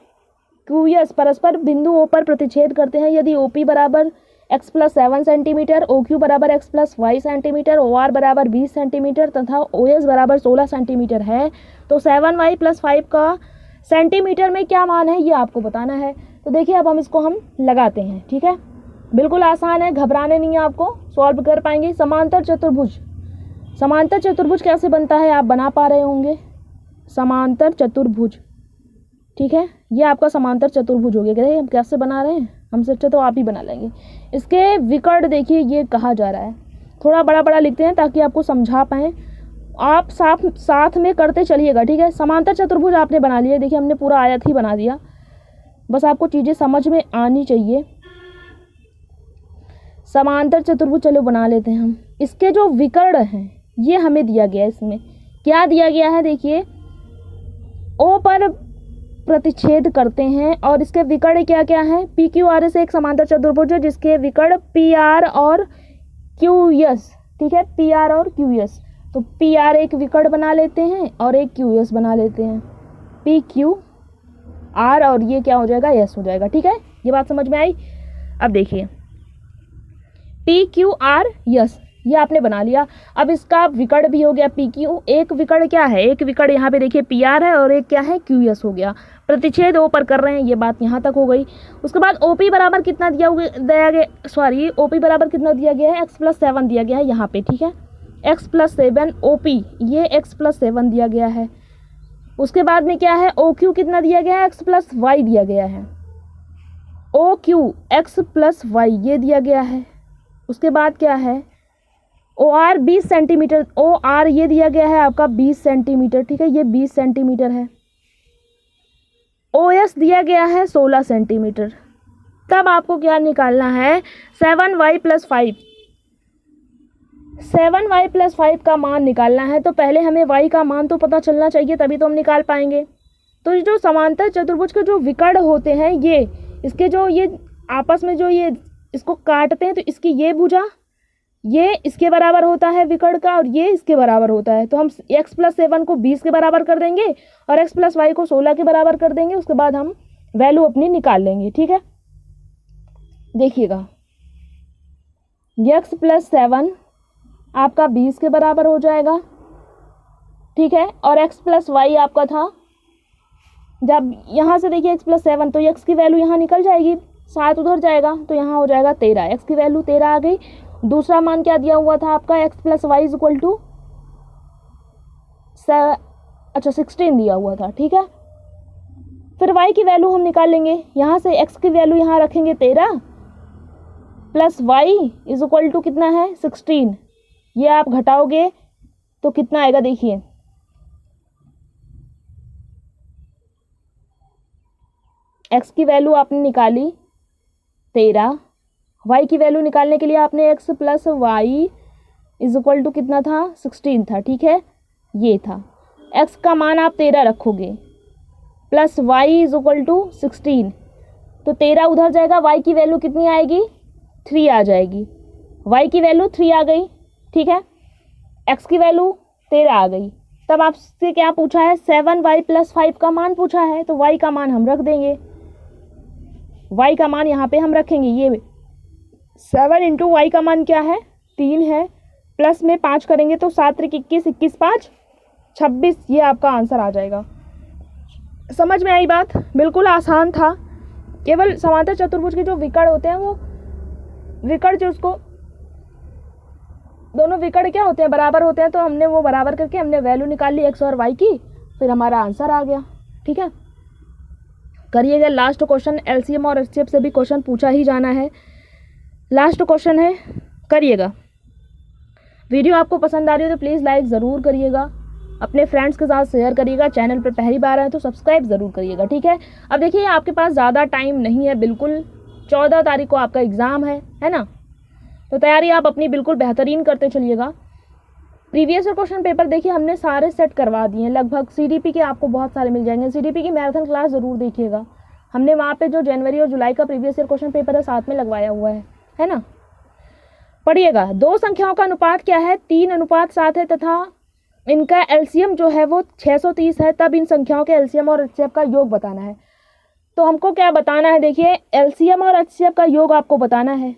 QS परस्पर बिंदु O पर प्रतिच्छेद करते हैं। यदि OP बराबर x + 7 सेंटीमीटर, OQ बराबर x + 5 सेंटीमीटर, OR बराबर 20 सेंटीमीटर तथा OS बराबर 16 सेंटीमीटर है तो 7y + 5 का सेंटीमीटर में क्या मान है, ये आपको बताना है। तो देखिए अब हम लगाते हैं, ठीक है। बिल्कुल आसान है, घबराने नहीं है, आपको सॉल्व कर पाएंगे। समांतर चतुर्भुज कैसे बनता है आप बना पा रहे होंगे। समांतर चतुर्भुज, ठीक है, ये आपका समांतर चतुर्भुज हो गया। कहते हैं हम कैसे बना रहे हैं, हमसे अच्छा तो आप ही बना लेंगे। इसके विकर्ण देखिए ये कहा जा रहा है, थोड़ा बड़ा बड़ा लिखते हैं ताकि आपको समझा पाएँ। आप साथ में करते चलिएगा, ठीक है। समांतर चतुर्भुज आपने बना लिया, देखिए हमने पूरा आयत ही बना दिया, बस आपको चीज़ें समझ में आनी चाहिए। समांतर चतुर्भुज चलो बना लेते हैं हम। इसके जो विकर्ण हैं ये हमें दिया गया है। इसमें क्या दिया गया है देखिए, O पर प्रतिच्छेद करते हैं और इसके विकर्ण क्या क्या है। PQRS एक समांतर चतुर्भुज है जिसके विकर्ण PR और QS, ठीक है, PR और QS। तो PR एक विकर्ण बना लेते हैं और एक QS बना लेते हैं, PQR, और ये क्या हो जाएगा, S हो जाएगा, ठीक है। ये बात समझ में आई। अब देखिए PQRS ये आपने बना लिया। अब इसका विकर्ण भी हो गया PQ। एक विकर्ण क्या है, एक विकर्ण यहाँ पे देखिए PR है और एक क्या है QS हो गया। प्रतिच्छेद O पर कर रहे हैं, ये बात यहाँ तक हो गई। उसके बाद OP बराबर कितना OP बराबर कितना दिया गया है, x + 7 दिया गया है यहाँ पे, ठीक है। x + 7 OP, ये x + 7 दिया गया है। उसके बाद में क्या है, OQ कितना दिया गया है, x + y दिया गया है। OQ x + y ये दिया गया है। उसके बाद क्या है, OR 20 सेंटीमीटर, OR ये दिया गया है आपका 20 सेंटीमीटर, ठीक है, ये 20 सेंटीमीटर है। OS दिया गया है 16 सेंटीमीटर। तब आपको क्या निकालना है, 7y + 5। 7y + 5 का मान निकालना है। तो पहले हमें y का मान तो पता चलना चाहिए, तभी तो हम निकाल पाएंगे। तो जो समांतर चतुर्भुज के जो विकर्ण होते हैं, ये इसके जो ये आपस में जो ये इसको काटते हैं, तो इसकी ये भुजा ये इसके बराबर होता है विकर्ण का और ये इसके बराबर होता है। तो हम x + 7 को 20 के बराबर कर देंगे और x + y को 16 के बराबर कर देंगे। उसके बाद हम वैल्यू अपनी निकाल लेंगे, ठीक है। देखिएगा x + 7 आपका 20 के बराबर हो जाएगा, ठीक है। और x + y आपका था, जब यहाँ से देखिए x + 7 तो x की वैल्यू यहाँ निकल जाएगी, 7 उधर जाएगा तो यहाँ हो जाएगा 13। x की वैल्यू 13 आ गई। दूसरा मान क्या दिया हुआ था आपका, x + y = 16 दिया हुआ था, ठीक है। फिर y की वैल्यू हम निकाल लेंगे, यहाँ से x की वैल्यू यहाँ रखेंगे 13 + y = कितना है 16। ये आप घटाओगे तो कितना आएगा देखिए, x की वैल्यू आपने निकाली 13, y की वैल्यू निकालने के लिए आपने x + y = कितना था 16 था, ठीक है, ये था। x का मान आप 13 रखोगे प्लस y = 16, तो 13 उधर जाएगा, y की वैल्यू कितनी आएगी 3 आ जाएगी। y की वैल्यू 3 आ गई, ठीक है। x की वैल्यू 13 आ गई। तब आपसे क्या पूछा है, 7y + 5 का मान पूछा है, तो y का मान हम रख देंगे। y का मान यहाँ पे हम रखेंगे, ये 7 × y का मान क्या है 3 है, प्लस में 5 करेंगे तो 7 × 21, 21 × 5 26, ये आपका आंसर आ जाएगा। समझ में आई बात, बिल्कुल आसान था। केवल समांतर चतुर्भुज के जो विकर्ण होते हैं, वो विकर्ण जो उसको दोनों विकर्ण क्या होते हैं बराबर होते हैं, तो हमने वो बराबर करके हमने वैल्यू निकाल ली x और y की। फिर हमारा आंसर आ गया। ठीक है, करिएगा। लास्ट क्वेश्चन, एलसीएम और एचसीएफ से भी क्वेश्चन पूछा ही जाना है। लास्ट क्वेश्चन है, करिएगा। वीडियो आपको पसंद आ रही है तो प्लीज़ लाइक ज़रूर करिएगा, अपने फ्रेंड्स के साथ शेयर करिएगा। चैनल पर पहली बार आए तो सब्सक्राइब ज़रूर करिएगा। ठीक है, अब देखिए आपके पास ज़्यादा टाइम नहीं है, बिल्कुल 14 तारीख को आपका एग्ज़ाम है ना, तो तैयारी आप अपनी बिल्कुल बेहतरीन करते चलिएगा। प्रीवियस ईयर क्वेश्चन पेपर देखिए हमने सारे सेट करवा दिए हैं लगभग। सीडीपी के आपको बहुत सारे मिल जाएंगे। सीडीपी की मैराथन क्लास ज़रूर देखिएगा, हमने वहाँ पे जो जनवरी और जुलाई का प्रीवियस ईयर क्वेश्चन पेपर है साथ में लगवाया हुआ है ना। पढ़िएगा, दो संख्याओं का अनुपात क्या है, 3:7 है तथा इनका एलसीएम जो है वो 630 है। तब इन संख्याओं के एलसीएम और एचसीएफ का योग बताना है। तो हमको क्या बताना है, देखिए एलसीएम और एचसीएफ का योग आपको बताना है।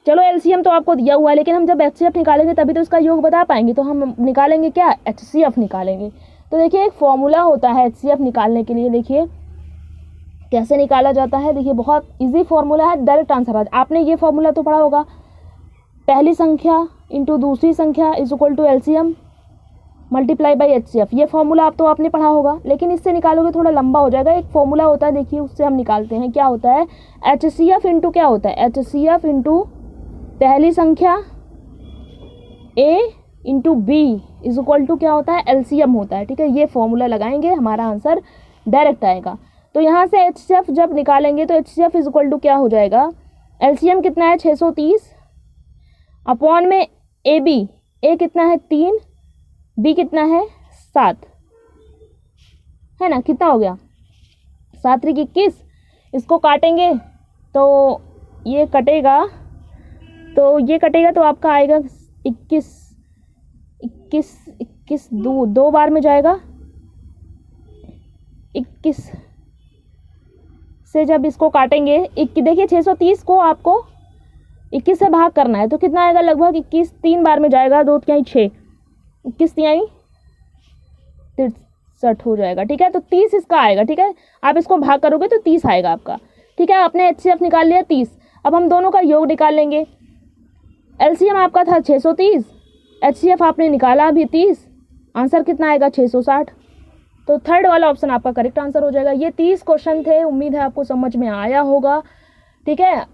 चलो एलसीएम तो आपको दिया हुआ है, लेकिन हम जब एचसीएफ निकालेंगे तभी तो इसका योग बता पाएंगे। तो हम निकालेंगे क्या, एचसीएफ निकालेंगे। तो देखिए एक फॉर्मूला होता है एचसीएफ निकालने के लिए, देखिए कैसे निकाला जाता है। देखिए बहुत इजी फॉर्मूला है, डायरेक्ट आंसर आ। आपने ये फॉर्मूला तो पढ़ा होगा, पहली संख्या इंटू दूसरी संख्या is equal to LCM multiply by HCF. ये फॉर्मूला आप तो आपने पढ़ा होगा, लेकिन इससे निकालोगे थोड़ा लंबा हो जाएगा। एक फॉर्मूला होता है, देखिए उससे हम निकालते हैं। क्या होता है, एचसीएफ इंटू क्या होता है, एचसीएफ इंटू पहली संख्या A into B is equal to क्या होता है, एलसीएम होता है। ठीक है, ये फॉर्मूला लगाएंगे, हमारा आंसर डायरेक्ट आएगा। तो यहाँ से एचसीएफ जब निकालेंगे तो एचसीएफ इज इक्वल टू क्या हो जाएगा, एलसीएम कितना है 630 अपॉन में ए बी, ए कितना है 3, बी कितना है 7, है ना। कितना हो गया, 7 3 21। इसको काटेंगे तो ये कटेगा, तो आपका आएगा 21 दो बार में जाएगा। 21 से जब इसको काटेंगे, देखिए 630 को आपको 21 से भाग करना है तो कितना आएगा, लगभग 21 3 बार में जाएगा, 2 तिहाई 6, 21 तिहाई 63 हो जाएगा। ठीक है, तो 30 इसका आएगा। ठीक है, आप इसको भाग करोगे तो 30 आएगा आपका। ठीक है, आपने एचसीएफ निकाल लिया 30। अब हम दोनों का योग निकाल लेंगे। एलसीएम आपका था 630, एचसीएफ आपने निकाला अभी 30, आंसर कितना आएगा 660। तो थर्ड वाला ऑप्शन आपका करेक्ट आंसर हो जाएगा। ये 30 क्वेश्चन थे, उम्मीद है आपको समझ में आया होगा। ठीक है,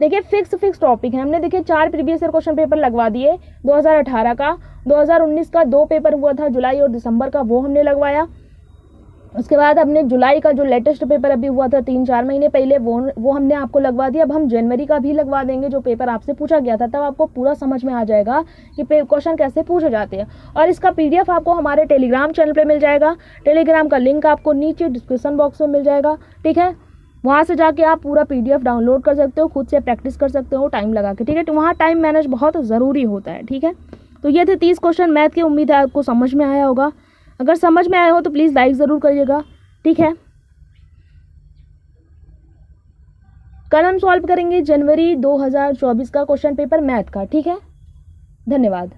देखिए फिक्स टॉपिक है। हमने देखिए 4 प्रीवियस ईयर क्वेश्चन पेपर लगवा दिए, 2018 का, 2019 का 2 पेपर हुआ था जुलाई और दिसंबर का, वो हमने लगवाया। उसके बाद हमने जुलाई का जो लेटेस्ट पेपर अभी हुआ था 3-4 महीने पहले, वो हमने आपको लगवा दिया। अब हम जनवरी का भी लगवा देंगे, जो पेपर आपसे पूछा गया था, तब आपको पूरा समझ में आ जाएगा कि क्वेश्चन कैसे पूछे जाते हैं। और इसका पीडीएफ आपको हमारे टेलीग्राम चैनल पे मिल जाएगा। टेलीग्राम का लिंक आपको नीचे डिस्क्रिप्शन बॉक्स में मिल जाएगा। ठीक है, वहाँ से जाके आप पूरा पीडीएफ डाउनलोड कर सकते हो, खुद से प्रैक्टिस कर सकते हो टाइम लगा के। ठीक है, तो वहाँ टाइम मैनेज बहुत ज़रूरी होता है। ठीक है, तो ये थे 30 क्वेश्चन मैथ के, उम्मीद है आपको समझ में आया होगा। अगर समझ में आया हो तो प्लीज़ लाइक ज़रूर करिएगा। ठीक है, कल हम सॉल्व करेंगे जनवरी 2024 का क्वेश्चन पेपर मैथ का। ठीक है, धन्यवाद।